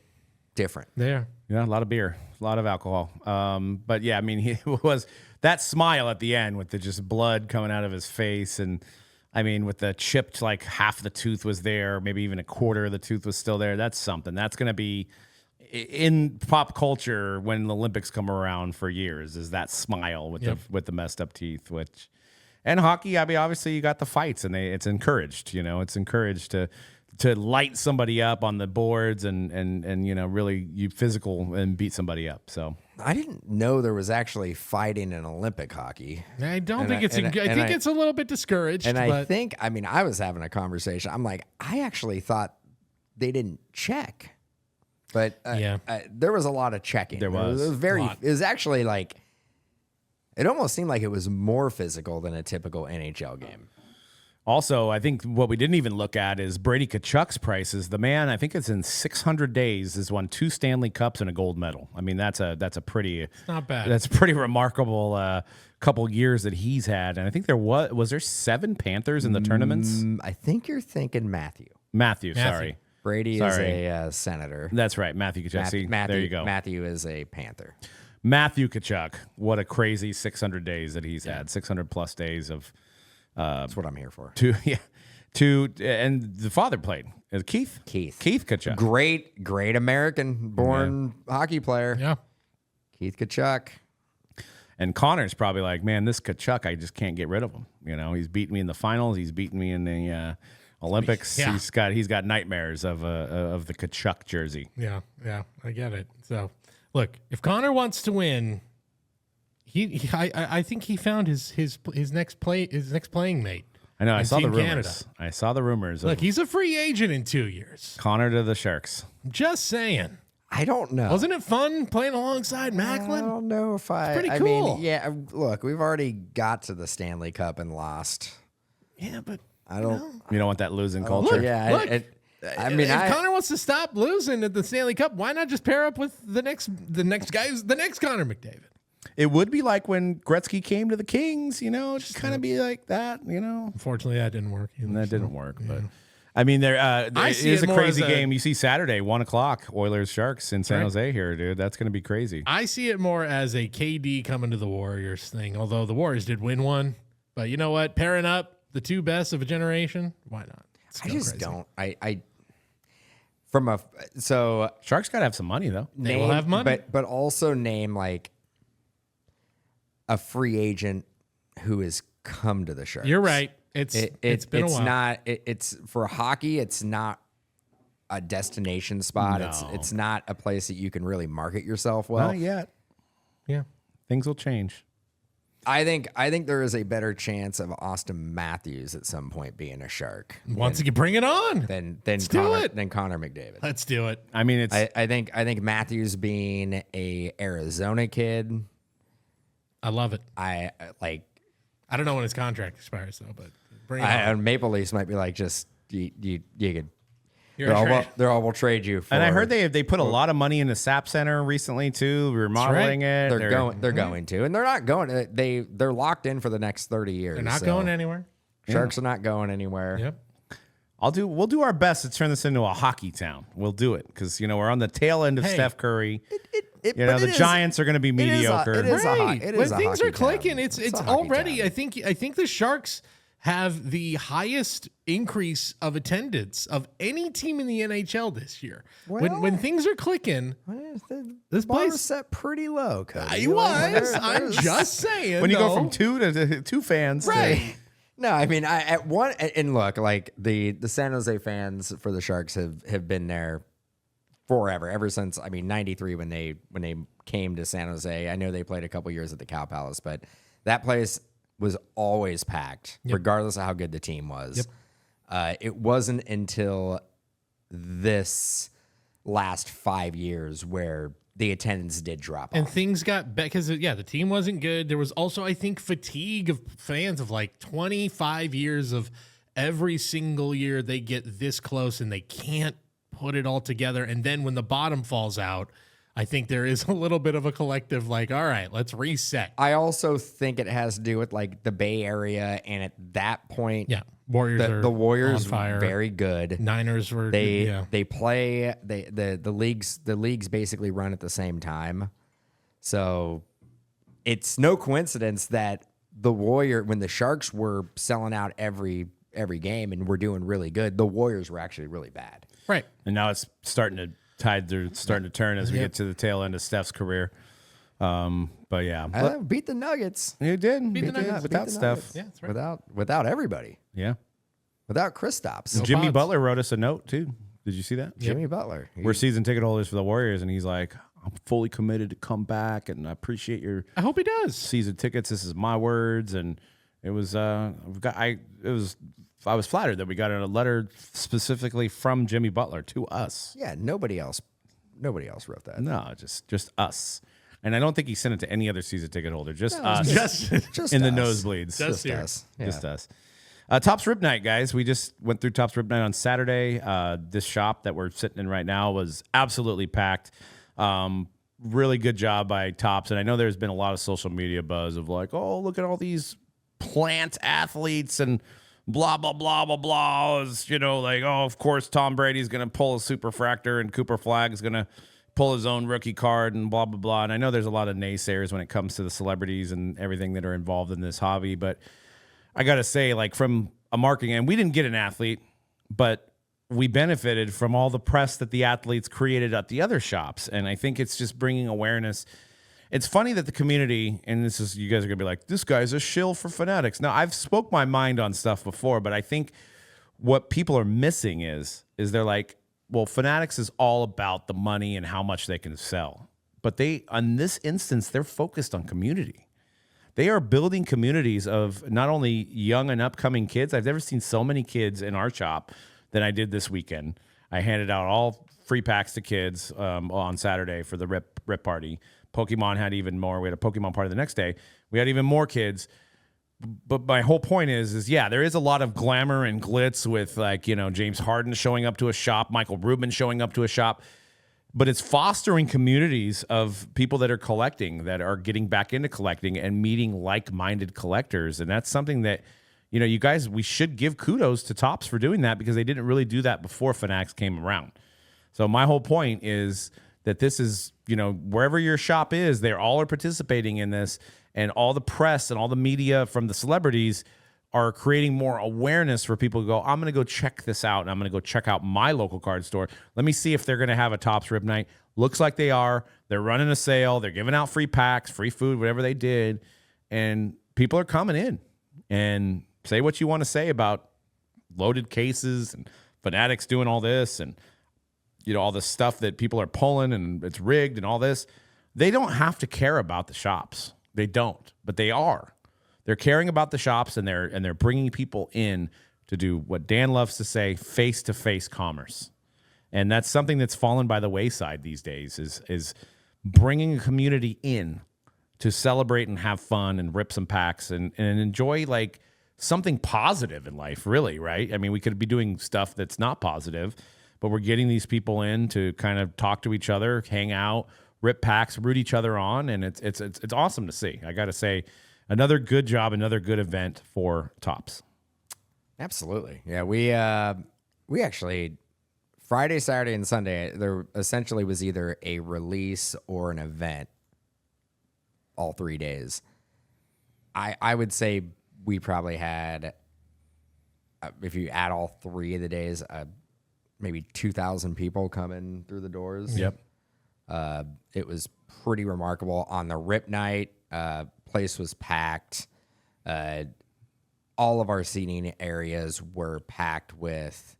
different. There. Yeah, a lot of beer, a lot of alcohol. But yeah, I mean, he was that smile at the end with the just blood coming out of his face, and I mean, with the chipped, like half the tooth was there, maybe even a quarter of the tooth was still there. That's something. That's going to be in pop culture when the Olympics come around for years. Is that smile with the messed up teeth? And hockey, I mean, obviously you got the fights, and it's encouraged. It's encouraged to light somebody up on the boards and really you physical and beat somebody up. So I didn't know there was actually fighting in Olympic hockey. I think it's a little bit discouraged. And I think, I was having a conversation. I'm like, I actually thought they didn't check, but there was a lot of checking. There was. It was actually like, it almost seemed like it was more physical than a typical NHL game. Also, I think what we didn't even look at is Brady Tkachuk's prices. The man, I think it's in 600 days, has won 2 Stanley Cups and a gold medal. I mean, that's a pretty not bad. That's a pretty remarkable couple years that he's had. And I think there was there 7 Panthers in the tournaments. I think you're thinking Matthew. Sorry. Brady is a senator. That's right, Matthew Tkachuk. There you go. Matthew is a Panther. Matthew Tkachuk. What a crazy 600 days that he's had. 600 plus days of. That's what I'm here for. And the father played. Keith Tkachuk. Great American-born hockey player. Yeah. Keith Tkachuk. And Connor's probably like, man, this Tkachuk, I just can't get rid of him. He's beaten me in the finals. He's beaten me in the Olympics. Yeah. He's got nightmares of the Tkachuk jersey. Yeah, I get it. So, look, if Connor wants to win, I think he found his next playing mate. I know. I saw the rumors. Canada. I saw the rumors. Look, he's a free agent in 2 years. Connor to the Sharks. Just saying. I don't know. Wasn't it fun playing alongside Macklin? I don't know if It's pretty cool. Look, we've already got to the Stanley Cup and lost. Yeah, but I don't. You don't want that losing culture. Yeah, Look, I mean, if Connor wants to stop losing at the Stanley Cup, why not just pair up with the next Connor McDavid? It would be like when Gretzky came to the Kings, just kind of be like that, Unfortunately, that didn't work. Either, That didn't work, but I mean, it is a crazy game. You see Saturday, 1:00, Oilers Sharks in San Jose here, dude. That's going to be crazy. I see it more as a KD coming to the Warriors thing, although the Warriors did win one. But you know what? Pairing up the two best of a generation, why not? I just don't. Sharks got to have some money though. They will have money, but also name like a free agent who has come to the Sharks. You're right. It's been a while. It's for hockey. It's not a destination spot. No. It's not a place that you can really market yourself well. Not yet. Yeah. Things will change. I think there is a better chance of Austin Matthews at some point being a Shark. Once you bring it on, than Connor McDavid. Let's do it. I mean, I think Matthews being a Arizona kid. I love it. I don't know when his contract expires though, but bring it on. Maple Leafs might be like just you could. We'll trade you. And I heard they put a lot of money in the SAP Center recently too, remodeling it. They're going to, and they're not going. They're locked in for the next 30 years. They're not going anywhere. Sharks are not going anywhere. Yep. We'll do our best to turn this into a hockey town. We'll do it because we're on the tail end of Steph Curry. The Giants are going to be mediocre. When things are clicking, it's already. I think the Sharks have the highest increase of attendance of any team in the NHL this year. When things are clicking, this bar place was set pretty low. Cody. I'm just saying. When you go from 2 to 2 fans, right? No, I mean, look, like the San Jose fans for the Sharks have been there forever, ever since, '93 when they came to San Jose. I know they played a couple years at the Cow Palace, but that place was always packed, regardless of how good the team was. It wasn't until this last 5 years where the attendance did drop and off. Things got better because the team wasn't good. There was also, I think, fatigue of fans of like 25 years of every single year they get this close and they can't put it all together. And then when the bottom falls out, I think there is a little bit of a collective like, all right, let's reset. I also think it has to do with like the Bay Area, and at that point, Warriors the Warriors on fire. Were very good. Niners were they play the leagues basically run at the same time, so it's no coincidence that when the Sharks were selling out every game and were doing really good, the Warriors were actually really bad. Right, and now it's tides are starting to turn as we get to the tail end of Steph's career. But yeah, beat the Nuggets. You did beat the Nuggets without Steph. Yeah, that's right. Without everybody. Yeah, without Kristaps. No Jimmy Butler wrote us a note too. Did you see that? Jimmy Butler. We're season ticket holders for the Warriors, and he's like, "I'm fully committed to come back, and I appreciate your." I hope he does. Season tickets. This is my words, and it was. I was flattered that we got a letter specifically from Jimmy Butler to us. Yeah, nobody else wrote that. No, just us. And I don't think he sent it to any other season ticket holder. Just us. Just in us. the nosebleeds. Just us. Yeah. Just us. Topps Rib Night, guys. We just went through Topps Rib Night on Saturday. This shop that we're sitting in right now was absolutely packed. Really good job by Topps. And I know there's been a lot of social media buzz of like, oh, look at all these plant athletes and blah, blah, blah, blah, blah. Like, oh, of course, Tom Brady's going to pull a superfractor and Cooper Flagg's going to pull his own rookie card and blah, blah, blah. And I know there's a lot of naysayers when it comes to the celebrities and everything that are involved in this hobby. But I got to say, like, from a marketing end, we didn't get an athlete, but we benefited from all the press that the athletes created at the other shops. And I think it's just bringing awareness. It's funny that the community, and you guys are going to be like, this guy's a shill for Fanatics. Now, I've spoke my mind on stuff before, but I think what people are missing is they're like, well, Fanatics is all about the money and how much they can sell. But on this instance, they're focused on community. They are building communities of not only young and upcoming kids. I've never seen so many kids in our shop than I did this weekend. I handed out all free packs to kids on Saturday for the rip party. Pokemon had even more. We had a Pokemon party the next day. We had even more kids. but my whole point is yeah, there is a lot of glamour and glitz with like, James Harden showing up to a shop, Michael Rubin showing up to a shop, but it's fostering communities of people that are collecting, that are getting back into collecting and meeting like-minded collectors. And that's something that, you guys, we should give kudos to Topps for doing that, because they didn't really do that before Fanatics came around. So my whole point is that this is, wherever your shop is, they all are participating in this. And all the press and all the media from the celebrities are creating more awareness for people to go, I'm going to go check this out, and I'm going to go check out my local card store. Let me see if they're going to have a Topps Rip Night. Looks like they are. They're running a sale. They're giving out free packs, free food, whatever they did. And people are coming in. And say what you want to say about loaded cases and Fanatics doing all this and, all the stuff that people are pulling and it's rigged and all this. They don't have to care about the shops. They don't, but they are. They're caring about the shops, and they're bringing people in to do what Dan loves to say, face-to-face commerce. And that's something that's fallen by the wayside these days, is bringing a community in to celebrate and have fun and rip some packs and enjoy like something positive in life, really, right? I mean, we could be doing stuff that's not positive, but we're getting these people in to kind of talk to each other, hang out, rip packs, root each other on, and it's awesome to see. I got to say, another good job, another good event for Topps. Absolutely, yeah. We actually Friday, Saturday, and Sunday there essentially was either a release or an event. All 3 days. I would say we probably had, if you add all 3 of the days, maybe 2,000 people coming through the doors. Yep. It was pretty remarkable. On the Rip Night, place was packed. All of our seating areas were packed with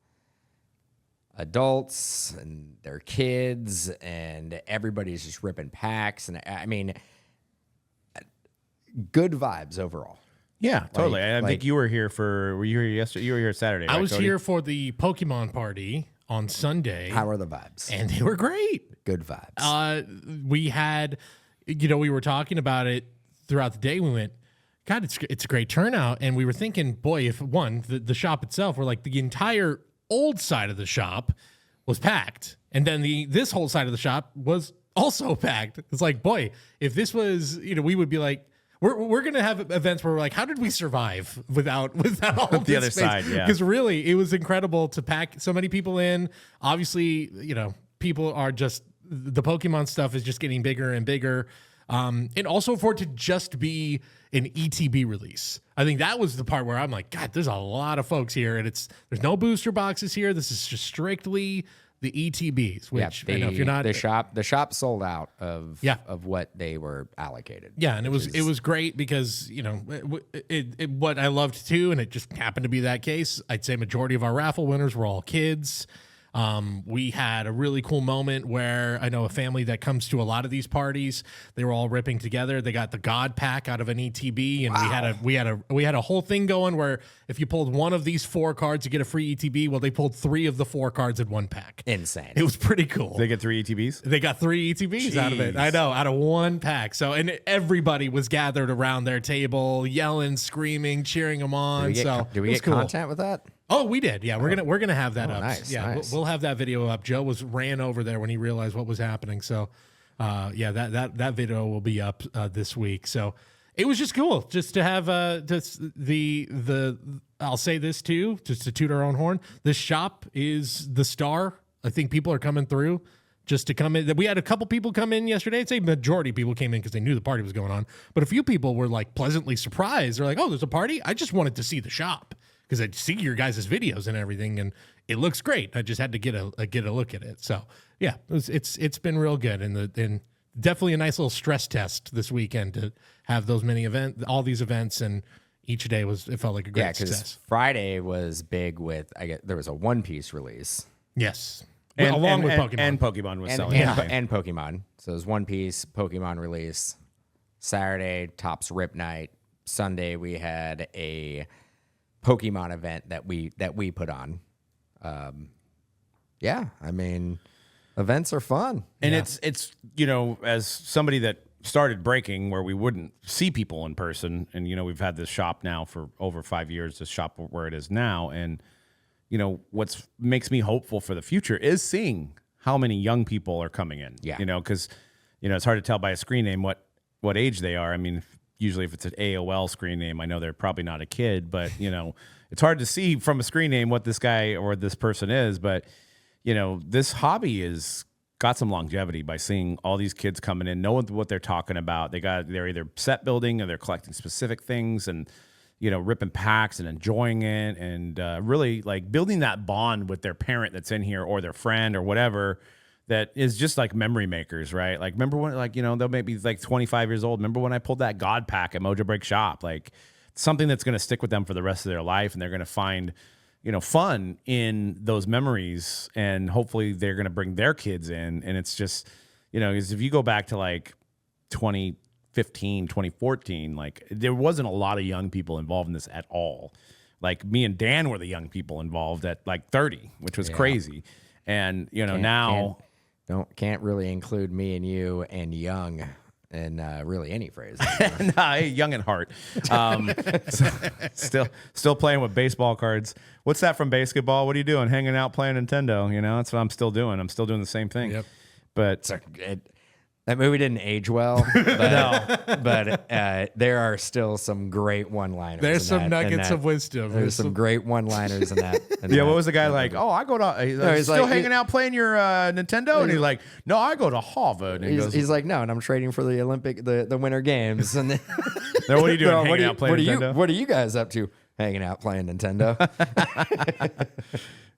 adults and their kids, and everybody's just ripping packs. And I mean, good vibes overall. Yeah, totally. I think you were here were you here yesterday? You were here Saturday, right, I was Cody? here for the Pokemon party on Sunday. How are the vibes? And they were great. Good vibes. We had, we were talking about it throughout the day. We went, God, it's a great turnout. And we were thinking, boy, if the shop itself, we're like, the entire old side of the shop was packed. And then this whole side of the shop was also packed. It's like, boy, if this was, we would be like, we're going to have events where we're like, how did we survive without all the other side? Yeah. Because really, it was incredible to pack so many people in. Obviously, people are just, the Pokemon stuff is just getting bigger and bigger. And also for it to just be an ETB release. I think that was the part where I'm like, God, there's a lot of folks here, and there's no booster boxes here. This is just strictly the ETBs, which I know if you're not the shop sold out of what they were allocated. Yeah, and it was great because what I loved too, and it just happened to be that case. I'd say majority of our raffle winners were all kids. We had a really cool moment where I know a family that comes to a lot of these parties. They were all ripping together. They got the God pack out of an ETB, and we had a whole thing going where if you pulled one of these 4 cards, you get a free ETB. Well, they pulled 3 of the 4 cards in one pack. Insane. It was pretty cool. They get 3 ETBs. They got 3 ETBs out of it. I know, out of one pack. So, and everybody was gathered around their table, yelling, screaming, cheering them on. Do we get content with that? Oh, we did. Yeah, we're gonna have that up. Nice, yeah, nice. We'll have that video up. Joe ran over there when he realized what was happening. So, that video will be up this week. So it was just cool just to have I'll say this too, just to toot our own horn. This shop is the star. I think people are coming through just to come in. We had a couple people come in yesterday. I'd say majority of people came in because they knew the party was going on. But a few people were like pleasantly surprised. They're like, "Oh, there's a party? I just wanted to see the shop." Because I see your guys' videos and everything, and it looks great. I just had to get a look at it. So yeah, it's been real good, and definitely a nice little stress test this weekend to have all these events, and each day it felt like a great success. Friday was big with there was a One Piece release. Yes, along with Pokemon, and Pokemon was selling and Pokemon. So it was One Piece, Pokemon release. Saturday, Topps Rip Night. Sunday we had a Pokemon event that we put on. I mean, events are fun. And it's as somebody that started breaking where we wouldn't see people in person. And, we've had this shop now for over 5 years, this shop where it is now. And, what makes me hopeful for the future is seeing how many young people are coming in. Yeah. Because, it's hard to tell by a screen name what age they are. I mean, usually if it's an AOL screen name, I know they're probably not a kid, but, it's hard to see from a screen name what this guy or this person is. But, this hobby is got some longevity by seeing all these kids coming in, knowing what they're talking about. They're either set building or they're collecting specific things and, ripping packs and enjoying it and really like building that bond with their parent that's in here or their friend or whatever that is just like memory makers, right? Like, remember when, they'll maybe like 25 years old. Remember when I pulled that God pack at Mojobreak shop? Like, something that's going to stick with them for the rest of their life, and they're going to find fun in those memories, and hopefully they're going to bring their kids in. And it's just, because if you go back to like 2015, 2014, like there wasn't a lot of young people involved in this at all. Like me and Dan were the young people involved at like 30, which was crazy. And, now can't really include me and you and young in really any phrase. Nah, young at heart. Still playing with baseball cards. What's that from basketball? What are you doing? Hanging out playing Nintendo? That's what I'm still doing. I'm still doing the same thing. Yep. But that movie didn't age well, but there are still some great one-liners. There's some nuggets of wisdom. There's some great one-liners in that. What was the guy like? Oh, I go to. He's still like, hanging out playing your Nintendo, and he's like, no, I go to Harvard. And he's like, no, and I'm trading for the the Winter Games. And then, what are you doing? Hanging out playing Nintendo? What are you guys up to? Hanging out playing Nintendo.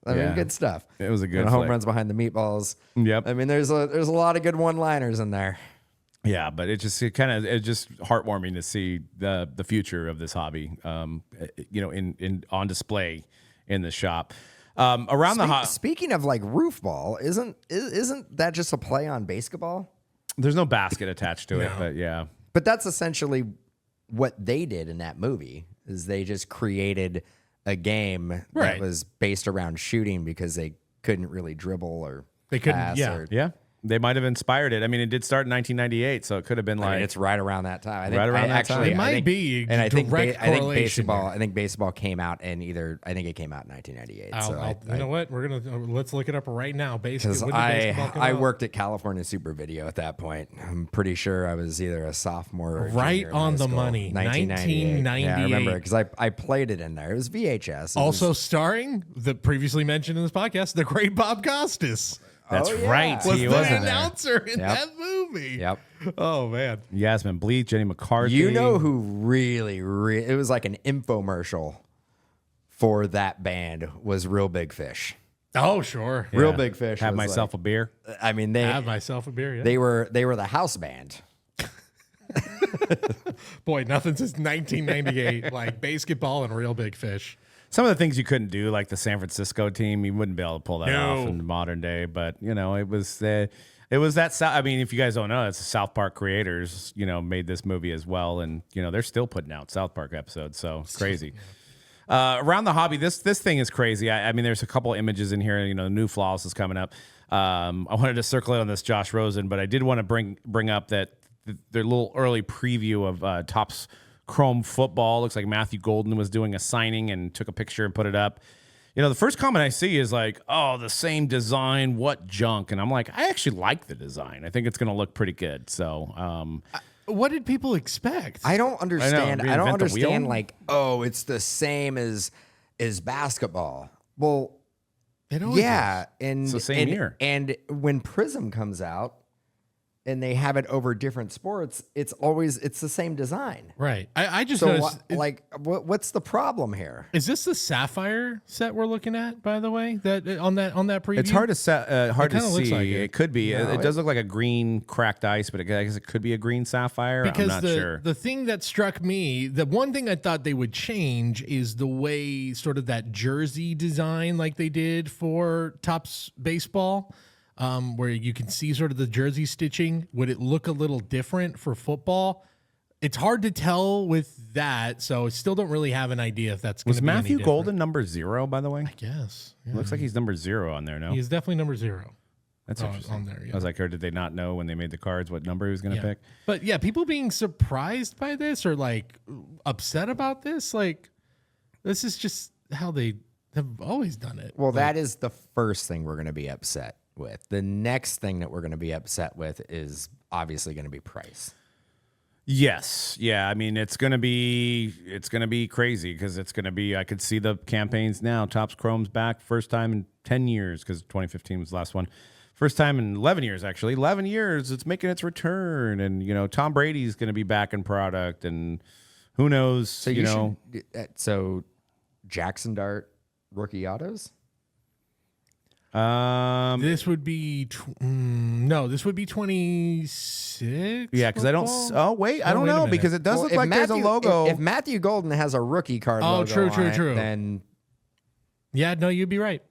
I mean, good stuff. It was a good home runs behind the meatballs. Yep. I mean, there's a lot of good one-liners in there. Yeah, but it's just heartwarming to see the future of this hobby, in on display in the shop. Speaking of like roof ball, isn't that just a play on basketball? There's no basket attached to it, but yeah. But that's essentially what they did in that movie. Is they just created a game that was based around shooting because they couldn't really dribble or they couldn't. Pass Yeah. They might have inspired it. I mean, it did start in 1998, so it could have been like it's right around that time. I think right around that time. It might be, and I think baseball. I think baseball came out in I think it came out in 1998. You know what? Let's look it up right now. Because I worked at California Super Video at that point. I'm pretty sure I was either a sophomore or right on the money. 1998. Yeah, I remember because I played it in there. It was VHS. Also starring the previously mentioned in this podcast, the great Bob Costas. That's right. Was he the wasn't announcer in that movie. Yep. Oh, man. Yasmin Bleeth, Jenny McCarthy. You know who really, it was like an infomercial for that band was Real Big Fish. Oh, sure. Real Big Fish. Have myself a beer. I mean, have myself a beer. Yeah. They were the house band. Boy, nothing since 1998 like basketball and Real Big Fish. Some of the things you couldn't do, like the San Francisco team, you wouldn't be able to pull that off in the modern day. But it was that. I mean, if you guys don't know, it's the South Park creators. Made this movie as well, and they're still putting out South Park episodes. So it's crazy. Around the hobby, this thing is crazy. I mean, there's a couple images in here. The new Flawless is coming up. I wanted to circulate on this Josh Rosen, but I did want to bring up that their little early preview of Topps Chrome football. Looks like Matthew Golden was doing a signing and took a picture and put it up. The first comment I see is like, oh, the same design, what junk? And I'm like, I actually like the design. I think it's going to look pretty good. So, what did people expect? I don't understand. I don't understand. Wheel? Like, oh, it's the same as basketball. Well, yeah, and it's the same year. And when Prism comes out, and they have it over different sports, it's the same design. Right. I just noticed. What's the problem here? Is this the Sapphire set we're looking at, by the way? That on that preview? It's hard to see. Like it could be. No, it does look like a green cracked ice, but I guess it could be a green sapphire. Because I'm not sure. The thing that struck me, the one thing I thought they would change is the way sort of that jersey design like they did for Topps baseball. Where you can see sort of the jersey stitching. Would it look a little different for football? It's hard to tell with that, so I still don't really have an idea if that's going to be Matthew any Golden number 0, by the way? I guess. Yeah. Looks like he's number 0 on there now. He's definitely number 0. That's interesting. on there. Yeah. I was like, or did they not know when they made the cards what number he was going to pick? But yeah, people being surprised by this or like upset about this, like this is just how they have always done it. Well, that is the first thing we're going to be upset with. The next thing that we're going to be upset with is obviously going to be price. Yes. Yeah. I mean, it's gonna be crazy because it's gonna be. I could see the campaigns now. Topps Chrome's back, first time in 10 years because 2015 was the last one. First time in 11 years, actually. 11 years, it's making its return, and Tom Brady's gonna be back in product, and who knows? So so Jackson Dart rookie autos. This would be this would be 26. Yeah, because I don't. Oh wait, I don't wait a know minute. because it does look if like there's a logo. If Matthew Golden has a rookie card logo true, on it, true. then Yeah, no, you'd be right.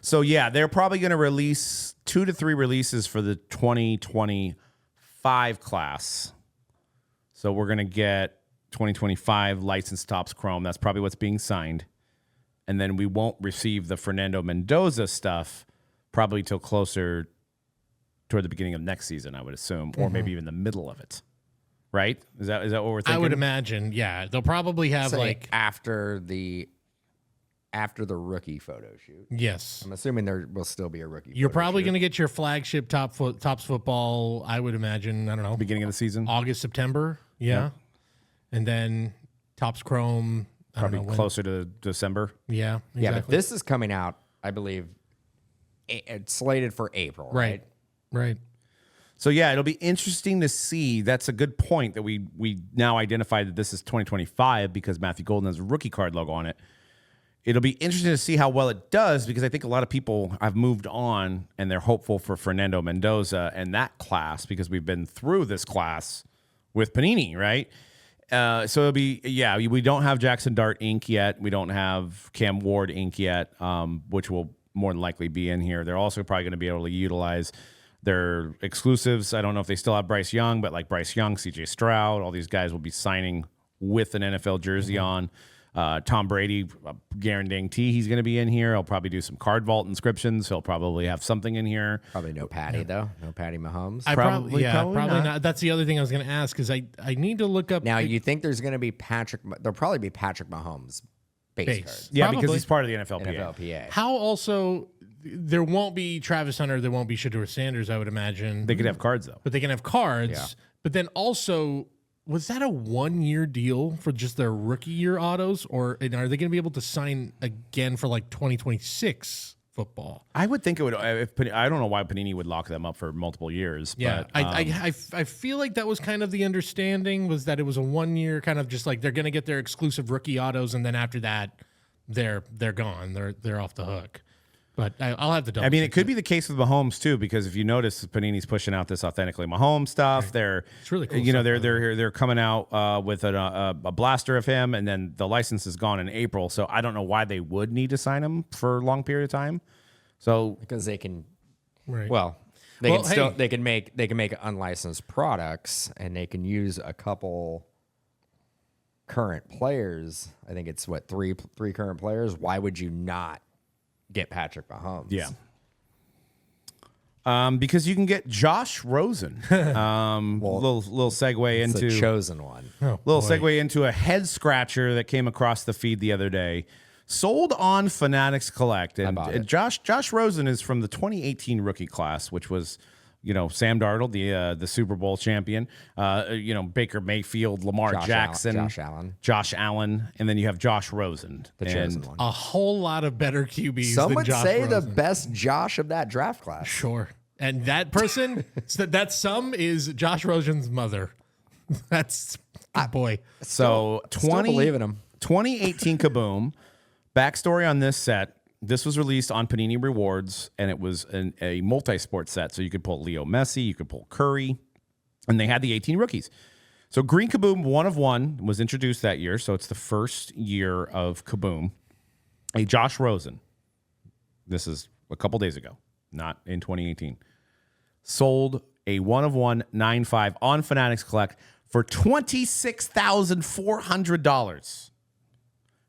So yeah, they're probably going to release 2 to 3 releases for the 2025 class. So we're going to get 2025 licensed Topps Chrome. That's probably what's being signed. And then we won't receive the Fernando Mendoza stuff probably till closer toward the beginning of next season, I would assume, or maybe even the middle of it. Right? Is that what we're thinking? I would imagine. Yeah, they'll probably have say like after the rookie photo shoot. yes. I'm assuming there will still be a rookie. You're photo probably shoot. going to get your flagship Topps football. I would imagine. I don't know. beginning of the season. August, September. Yeah, and then Topps Chrome. I don't Probably know when. closer to December. Yeah, exactly. Yeah, but this is coming out, I believe, it's slated for April, right? Right. So yeah, it'll be interesting to see. That's a good point that we now identified that this is 2025 because Matthew Golden has a rookie card logo on it. It'll be interesting to see how well it does because I think a lot of people have moved on and they're hopeful for Fernando Mendoza and that class because we've been through this class with Panini, right? So it'll be, we don't have Jackson Dart ink yet. We don't have Cam Ward ink yet, which will more than likely be in here. They're also probably going to be able to utilize their exclusives. I don't know if they still have Bryce Young, but like Bryce Young, CJ Stroud, all these guys will be signing with an NFL jersey on. Tom Brady, guarantee he's going to be in here. He'll probably do some card vault inscriptions. He'll probably have something in here. Probably no Patty, though. No Patty Mahomes. Probably probably not. not. That's the other thing I was going to ask because I need to look up Now, you think there's going to be there'll probably be Patrick Mahomes base Base. cards. Yeah, Probably. because he's part of the NFLPA. NFLPA. how also there won't be Travis Hunter, there won't be Shedeur Sanders, I would imagine. They could have cards though. But they can have cards. Yeah. But then also, was that a 1-year deal for just their rookie year autos, or and are they going to be able to sign again for like 2026 football? I would think it would. I don't know why Panini would lock them up for multiple years. Yeah, but, I feel like that was kind of the understanding was that it was a 1-year kind of just like they're going to get their exclusive rookie autos, and then after that, they're gone. They're off the hook. But I'll have to double. I mean, it check could be the case with Mahomes too, because if you notice, Panini's pushing out this authentically Mahomes stuff. Right. They're, It's really cool you know, stuff, they're coming out with a blaster of him, and then the license is gone in April. So I don't know why they would need to sign him for a long period of time. So Because they can, Right. they can make unlicensed products, and they can use a couple current players. I think it's three current players. Why would you not get Patrick Mahomes? yeah. Because you can get Josh Rosen. Little segue It's into the chosen one. little segue into a head scratcher that came across the feed the other day. Sold on Fanatics Collect, and bought it. Josh Rosen is from the 2018 rookie class, which was, Sam Darnold, the Super Bowl champion, Baker Mayfield, Lamar Jackson, Josh Allen. and then you have Josh Rosen, The chosen one. a whole lot of better QBs. Some than would Josh say the Rosen. best Josh of that draft class. Sure. And that person, that some is Josh Rosen's mother. That's boy. So Still believe in him. 2018 Kaboom. Backstory on this set. This was released on Panini Rewards, and it was a multi-sport set. So you could pull Leo Messi, you could pull Curry, and they had the 18 rookies. So Green Kaboom 1 of 1 was introduced that year. So it's the first year of Kaboom. A Josh Rosen. This is a couple days ago, not in 2018. Sold a 1 of 1 9.5 on Fanatics Collect for $26,400.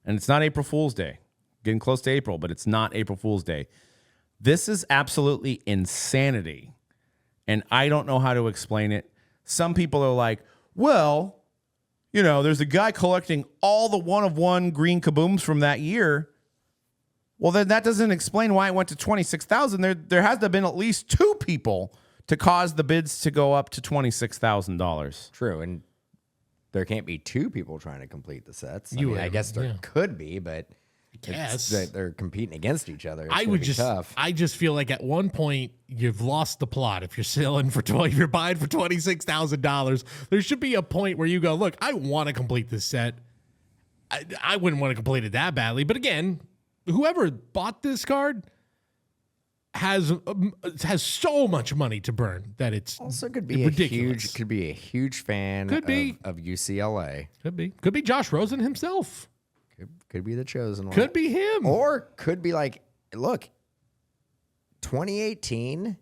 And it's not April Fool's Day. Getting close to April, but it's not April Fool's Day. This is absolutely insanity. And I don't know how to explain it. Some people are like, well, there's a guy collecting all the one-of-one green kabooms from that year. Well, then that doesn't explain why it went to $26,000. There has to have been at least two people to cause the bids to go up to $26,000. True, and there can't be two people trying to complete the sets. I guess there yeah. could be, but Yes, they're competing against each other. Tough. I just feel like at one point you've lost the plot. If you're selling for if you're buying for $26,000, there should be a point where you go, look, I want to complete this set. I wouldn't want to complete it that badly, but again, whoever bought this card has so much money to burn that it's also could be ridiculous. a huge fan of UCLA. Could be Josh Rosen himself. Could be the chosen one. Could be him. Or could be like, look, 2018,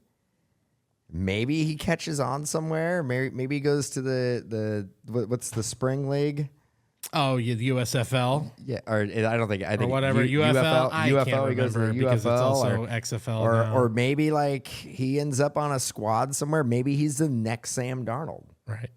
maybe he catches on somewhere. Maybe he goes to the what's the spring league? Oh, yeah, the USFL. Yeah, I think or whatever, UFL. I UFL, can't he goes to the remember because it's UFL also XFL now. or maybe like he ends up on a squad somewhere. Maybe he's the next Sam Darnold. Right.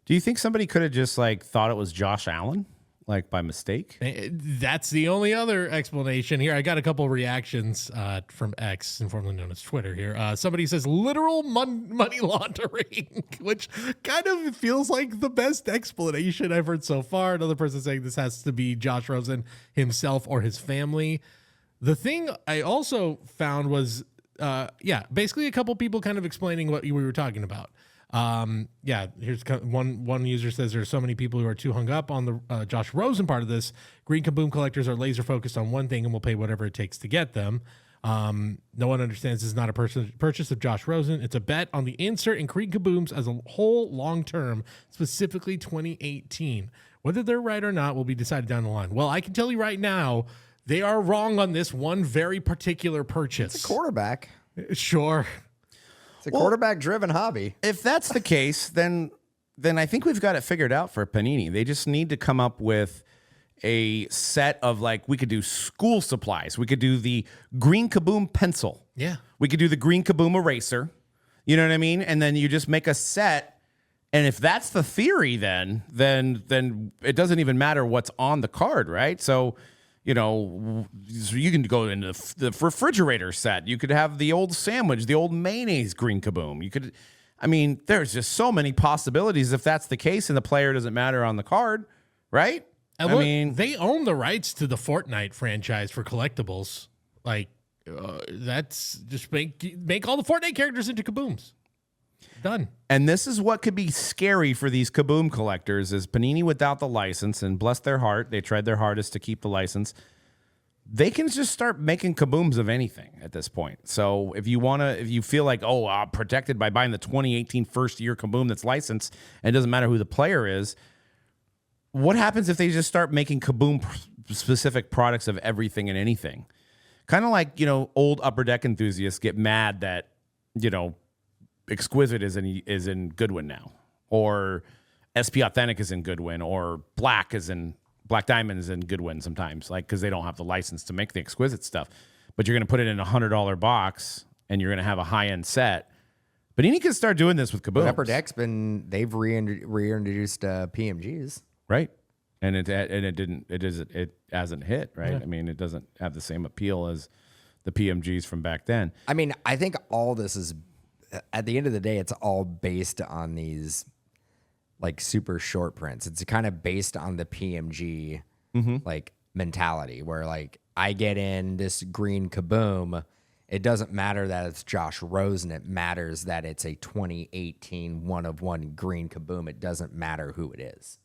Do you think somebody could have just like thought it was Josh Allen? Like by mistake? That's the only other explanation here. I got a couple reactions from X, informally known as Twitter here. Somebody says literal money laundering, which kind of feels like the best explanation I've heard so far. Another person saying this has to be Josh Rosen himself or his family. The thing I also found was, basically a couple people kind of explaining what we were talking about. Here's one user says there's so many people who are too hung up on the Josh Rosen part of this. Green Kaboom collectors are laser focused on one thing and will pay whatever it takes to get them. No one understands this is not a purchase of Josh Rosen. It's a bet on the insert and Green Kabooms as a whole long term, specifically 2018. Whether they're right or not will be decided down the line. Well, I can tell you right now, they are wrong on this one very particular purchase. It's a quarterback. Sure. It's a quarterback-driven hobby. If that's the case, then I think we've got it figured out for Panini. They just need to come up with a set of, like, we could do school supplies. We could do the Green Kaboom pencil. Yeah. We could do the Green Kaboom eraser. You know what I mean? And then you just make a set. And if that's the theory, then it doesn't even matter what's on the card, right? So you can go into the refrigerator set. You could have the old sandwich, the old mayonnaise Green Kaboom. There's just so many possibilities if that's the case and the player doesn't matter on the card, right? And they own the rights to the Fortnite franchise for collectibles. Like, that's just make all the Fortnite characters into Kabooms. Done. And this is what could be scary for these Kaboom collectors is Panini without the license, and bless their heart, they tried their hardest to keep the license. They can just start making Kabooms of anything at this point. So if you feel like, I'm protected by buying the 2018 first year Kaboom that's licensed, and it doesn't matter who the player is, what happens if they just start making Kaboom specific products of everything and anything? Kind of like, old Upper Deck enthusiasts get mad that, Exquisite is in Goodwin now, or SP Authentic is in Goodwin, or Black Diamond is in Goodwin sometimes, like because they don't have the license to make the Exquisite stuff. But you're going to put it in a $100 box, and you're going to have a high end set. But Panini can start doing this with Kaboom. Upper Deck's they've reintroduced PMGs, right? And it hasn't hit, right? Yeah. It doesn't have the same appeal as the PMGs from back then. I think all this is. At the end of the day, it's all based on these like super short prints. It's kind of based on the PMG like mentality where like I get in this green Kaboom. It doesn't matter that it's Josh Rosen. It matters that it's a 2018 one-of-one green Kaboom. It doesn't matter who it is.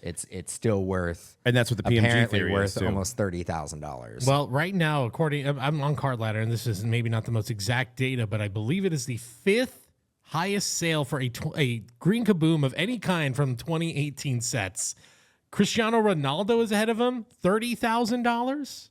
It's still worth, and that's what the PMG theory worth is too. Almost $30,000. Well, right now, I'm on Card Ladder, and this is maybe not the most exact data, but I believe it is the 5th highest sale for a green Kaboom of any kind from 2018 sets. Cristiano Ronaldo is ahead of him, $30,000. It's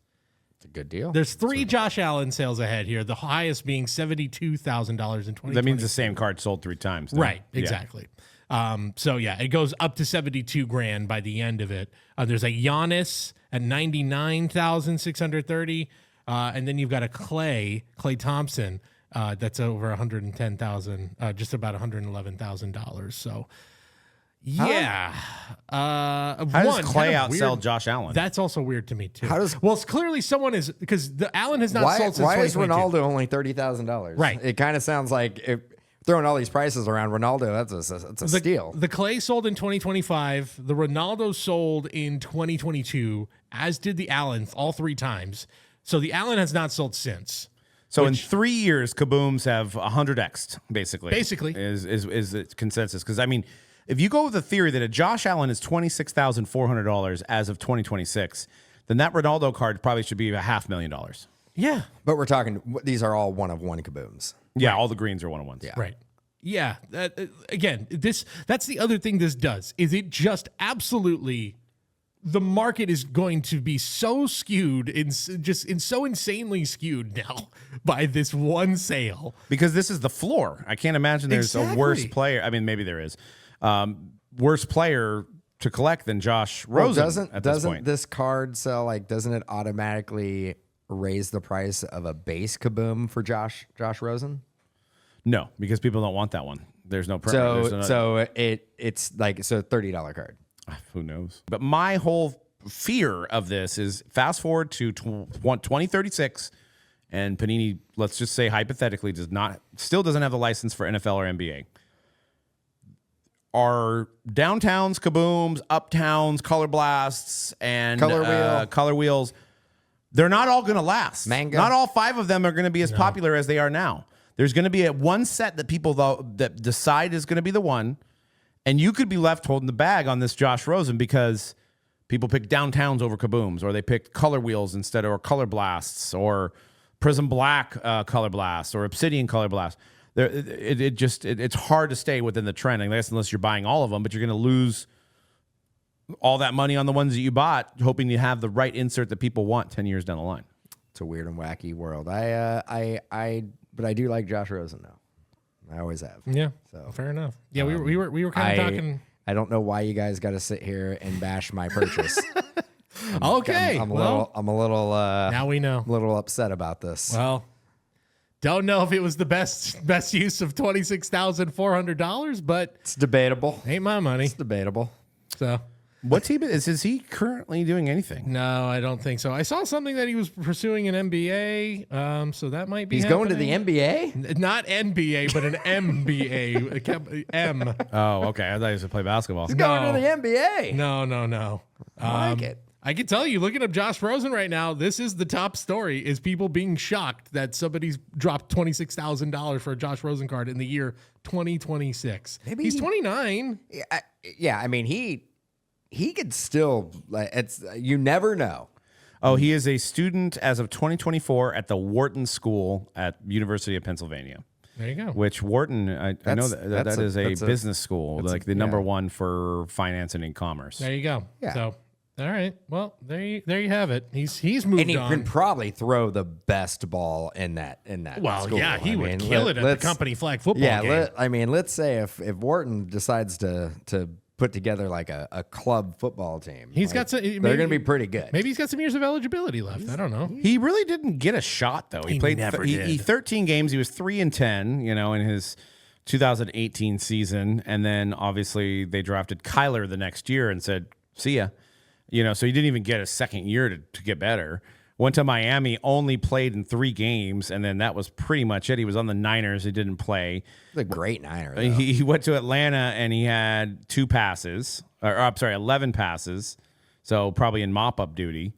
a good deal. There's 3 Josh Allen sales ahead here. The highest being $72,000 in 2020. That means the same card sold 3 times. Then. Right, exactly. Yeah. It goes up to $72,000 by the end of it. There's a Giannis at $99,630. And then you've got a Clay Thompson, that's over 110,000, just about $111,000. So, yeah. How does Clay outsell weird. Josh Allen? That's also weird to me too. How does- well, it's clearly someone is because the Allen has not sold since why is 2022. Ronaldo only $30,000? Right. It kind of sounds like throwing all these prices around Ronaldo. That's a steal. The Clay sold in 2025. The Ronaldo sold in 2022, as did the Allen all 3 times. So the Allen has not sold since. So in 3 years, Kabooms have 100x'd, basically. Basically. Is the consensus. Because, I mean, if you go with the theory that a Josh Allen is $26,400 as of 2026, then that Ronaldo card probably should be $500,000. Yeah. But we're talking, these are all one-of-one Kabooms. Yeah, all the greens are one-on-ones. Yeah. Right. Yeah. Again, that's the other thing this does, is it just absolutely, the market is going to be so skewed, so insanely skewed now by this one sale. Because this is the floor. I can't imagine there's a worse Exactly. player. I mean, maybe there is. Worse player to collect than Josh Rosen at this point. Doesn't this card sell, like, doesn't it automatically raise the price of a base Kaboom for Josh Rosen? No, because people don't want that one. There's no It's like, so $30 card. who knows? But my whole fear of this is fast forward to 2036, and Panini, let's just say hypothetically, still doesn't have the license for NFL or NBA. Are downtowns, Kabooms, uptowns, color blasts, and color wheels? They're not all going to last. Manga. Not all 5 of them are going to be as popular as they are now. There's going to be one set that people that decide is going to be the one, and you could be left holding the bag on this Josh Rosen because people pick downtowns over Kabooms, or they picked color wheels instead, or color blasts, or Prism Black color blast, or Obsidian color blast. It's hard to stay within the trend, I guess, unless you're buying all of them, but you're going to lose all that money on the ones that you bought, hoping you have the right insert that people want 10 years down the line. It's a weird and wacky world. But I do like Josh Rosen now. I always have. Yeah. So, fair enough. Yeah, we were kind of talking. I don't know why you guys got to sit here and bash my purchase. Okay. I'm a little now we know. a little upset about this. Well, don't know if it was the best use of $26,400, but It's debatable. ain't my money. It's debatable. So What team is he currently doing anything? no, I don't think so. I saw something that he was pursuing an MBA, so that might be. He's going to the NBA? Not NBA, but an MBA. M. Oh, okay. I thought he was to play basketball. He's going to the NBA. No. I like it. I can tell you, looking up Josh Rosen right now, this is the top story: is people being shocked that somebody's dropped $26,000 for a Josh Rosen card in the year 2026. Maybe He's 29. Yeah, I mean, he could still, you never know. Oh, he is a student as of 2024 at the Wharton School at University of Pennsylvania. There you go. Which Wharton, I know that is a business school, like the number one for finance and e-commerce. There you go. Yeah. So, all right. Well, there you have it. He's moved And he on. can probably throw the best ball in that Well, school. yeah, he I would mean, kill it at the company flag football game. let's say if Wharton decides to put together like a club football team, He's got some. they're going to be pretty good. Maybe he's got some years of eligibility left. I don't know. He really didn't get a shot though. He played never he did. 13 games. He was 3-10, in his 2018 season, and then obviously they drafted Kyler the next year and said, "See ya." So he didn't even get a second year to get better. Went to Miami, only played in 3 games, and then that was pretty much it. He was on the Niners. He didn't play. He's a great Niner, though. He went to Atlanta, and he had 11 passes. So probably in mop-up duty.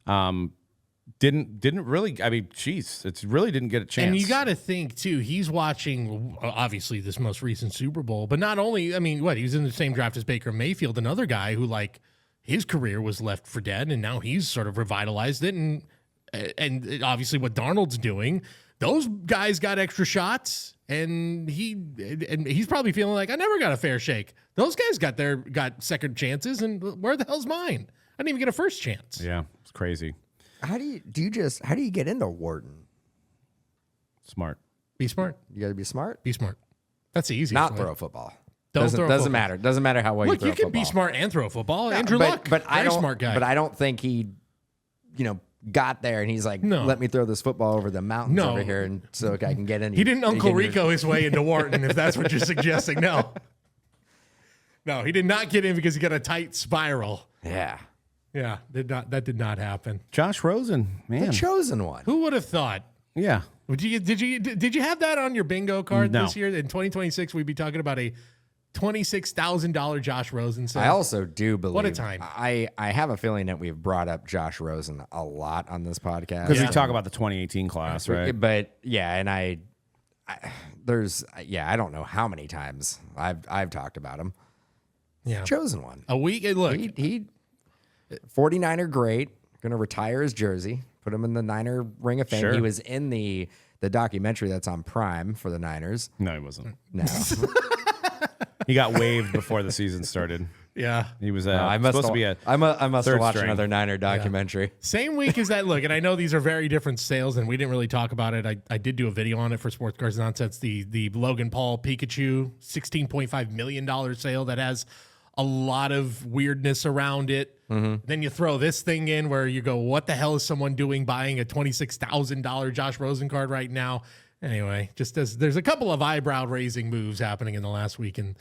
Didn't really, it really didn't get a chance. And you got to think, too, he's watching, obviously, this most recent Super Bowl. But not only, he was in the same draft as Baker Mayfield, another guy who, his career was left for dead, and now he's sort of revitalized it. And obviously what Darnold's doing, those guys got extra shots, and he's probably feeling like, I never got a fair shake. Those guys got second chances, and where the hell's mine? I didn't even get a first chance. Yeah, it's crazy. How do you get into Wharton? Smart. Be smart. You got to be smart. Be smart. That's the easiest Not way. throw a football. Doesn't Doesn't matter. Doesn't matter how well you Look, throw you can football. be smart and throw a football. Yeah, Andrew Luck, but I very don't, smart guy. But I don't think he, got there and he's like, No. let me throw this football over the mountains No. over here and so I can get in. He didn't Uncle Rico his way into Wharton, if that's what you're suggesting. No. No, he did not get in because he got a tight spiral. Yeah. Yeah, that did not happen. Josh Rosen, man. The chosen one. Who would have thought? Yeah. Did you have that on your bingo card No. this year? In 2026, we'd be talking about a $26,000 Josh Rosen sale. I also do believe. What a time. I have a feeling that we've brought up Josh Rosen a lot on this podcast. Because we talk about the 2018 class, right? But yeah, and I don't know how many times I've talked about him. Yeah. Chosen one. A week. Look, He 49er great. Gonna retire his jersey. Put him in the Niner Ring of Fame. Sure. He was in the documentary that's on Prime for the Niners. No, he wasn't. No. He got waived before the season started. yeah. He was I supposed to be a I must third have watched string. another Niner documentary. Same week as that. Look, and I know these are very different sales, and we didn't really talk about it. I did do a video on it for Sports Cards Nonsense. The Logan Paul Pikachu $16.5 million sale that has a lot of weirdness around it. Then you throw this thing in where you go, what the hell is someone doing buying a $26,000 Josh Rosen card right now? Anyway, just as there's a couple of eyebrow raising moves happening in the last week in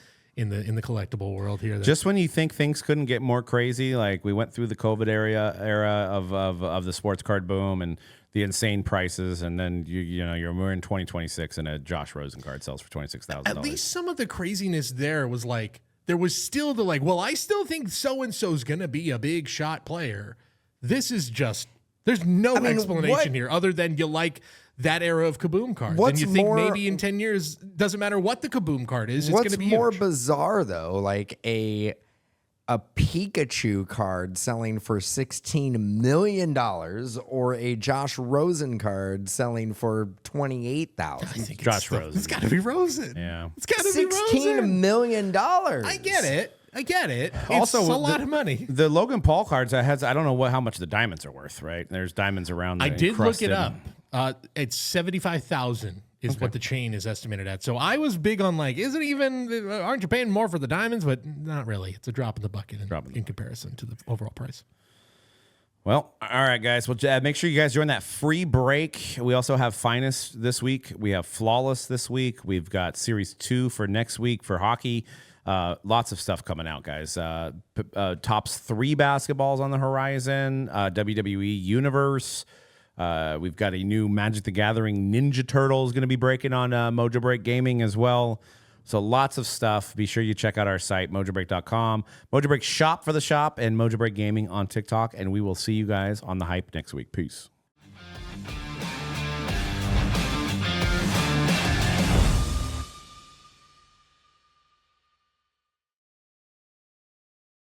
the collectible world here. Just when you think things couldn't get more crazy, like we went through the COVID era of the sports card boom and the insane prices, and then we're in 2026 and a Josh Rosen card sells for $26,000. At least some of the craziness there was like, there was still the like, well, I still think so-and-so's going to be a big shot player. This is just, there's no explanation here other than you like that era of Kaboom cards. And you think maybe in 10 years, doesn't matter what the Kaboom card is, it's going to be more huge. bizarre though, like a Pikachu card selling for $16 million or a Josh Rosen card selling for $28,000. Josh Rosen. It's got to be Rosen. Yeah. It's got to be Rosen. $16 million. I get it. It's Also, a lot of money. The Logan Paul cards, I don't know how much the diamonds are worth, right? There's diamonds around. I did look it encrusted. up. It's 75,000 is what the chain is estimated at. So I was big on like, is it even? Aren't you paying more for the diamonds? But not really. It's a drop in the bucket in comparison to the overall price. Well, all right, guys. Well, make sure you guys join that free break. We also have Finest this week. We have Flawless this week. We've got Series 2 for next week for hockey. Lots of stuff coming out, guys. Tops 3 basketballs on the horizon. WWE Universe. We've got a new Magic the Gathering Ninja Turtles going to be breaking on Mojobreak Gaming as well. So lots of stuff. Be sure you check out our site, mojobreak.com. Mojobreak Shop for the shop and Mojobreak Gaming on TikTok. And we will see you guys on the hype next week. Peace.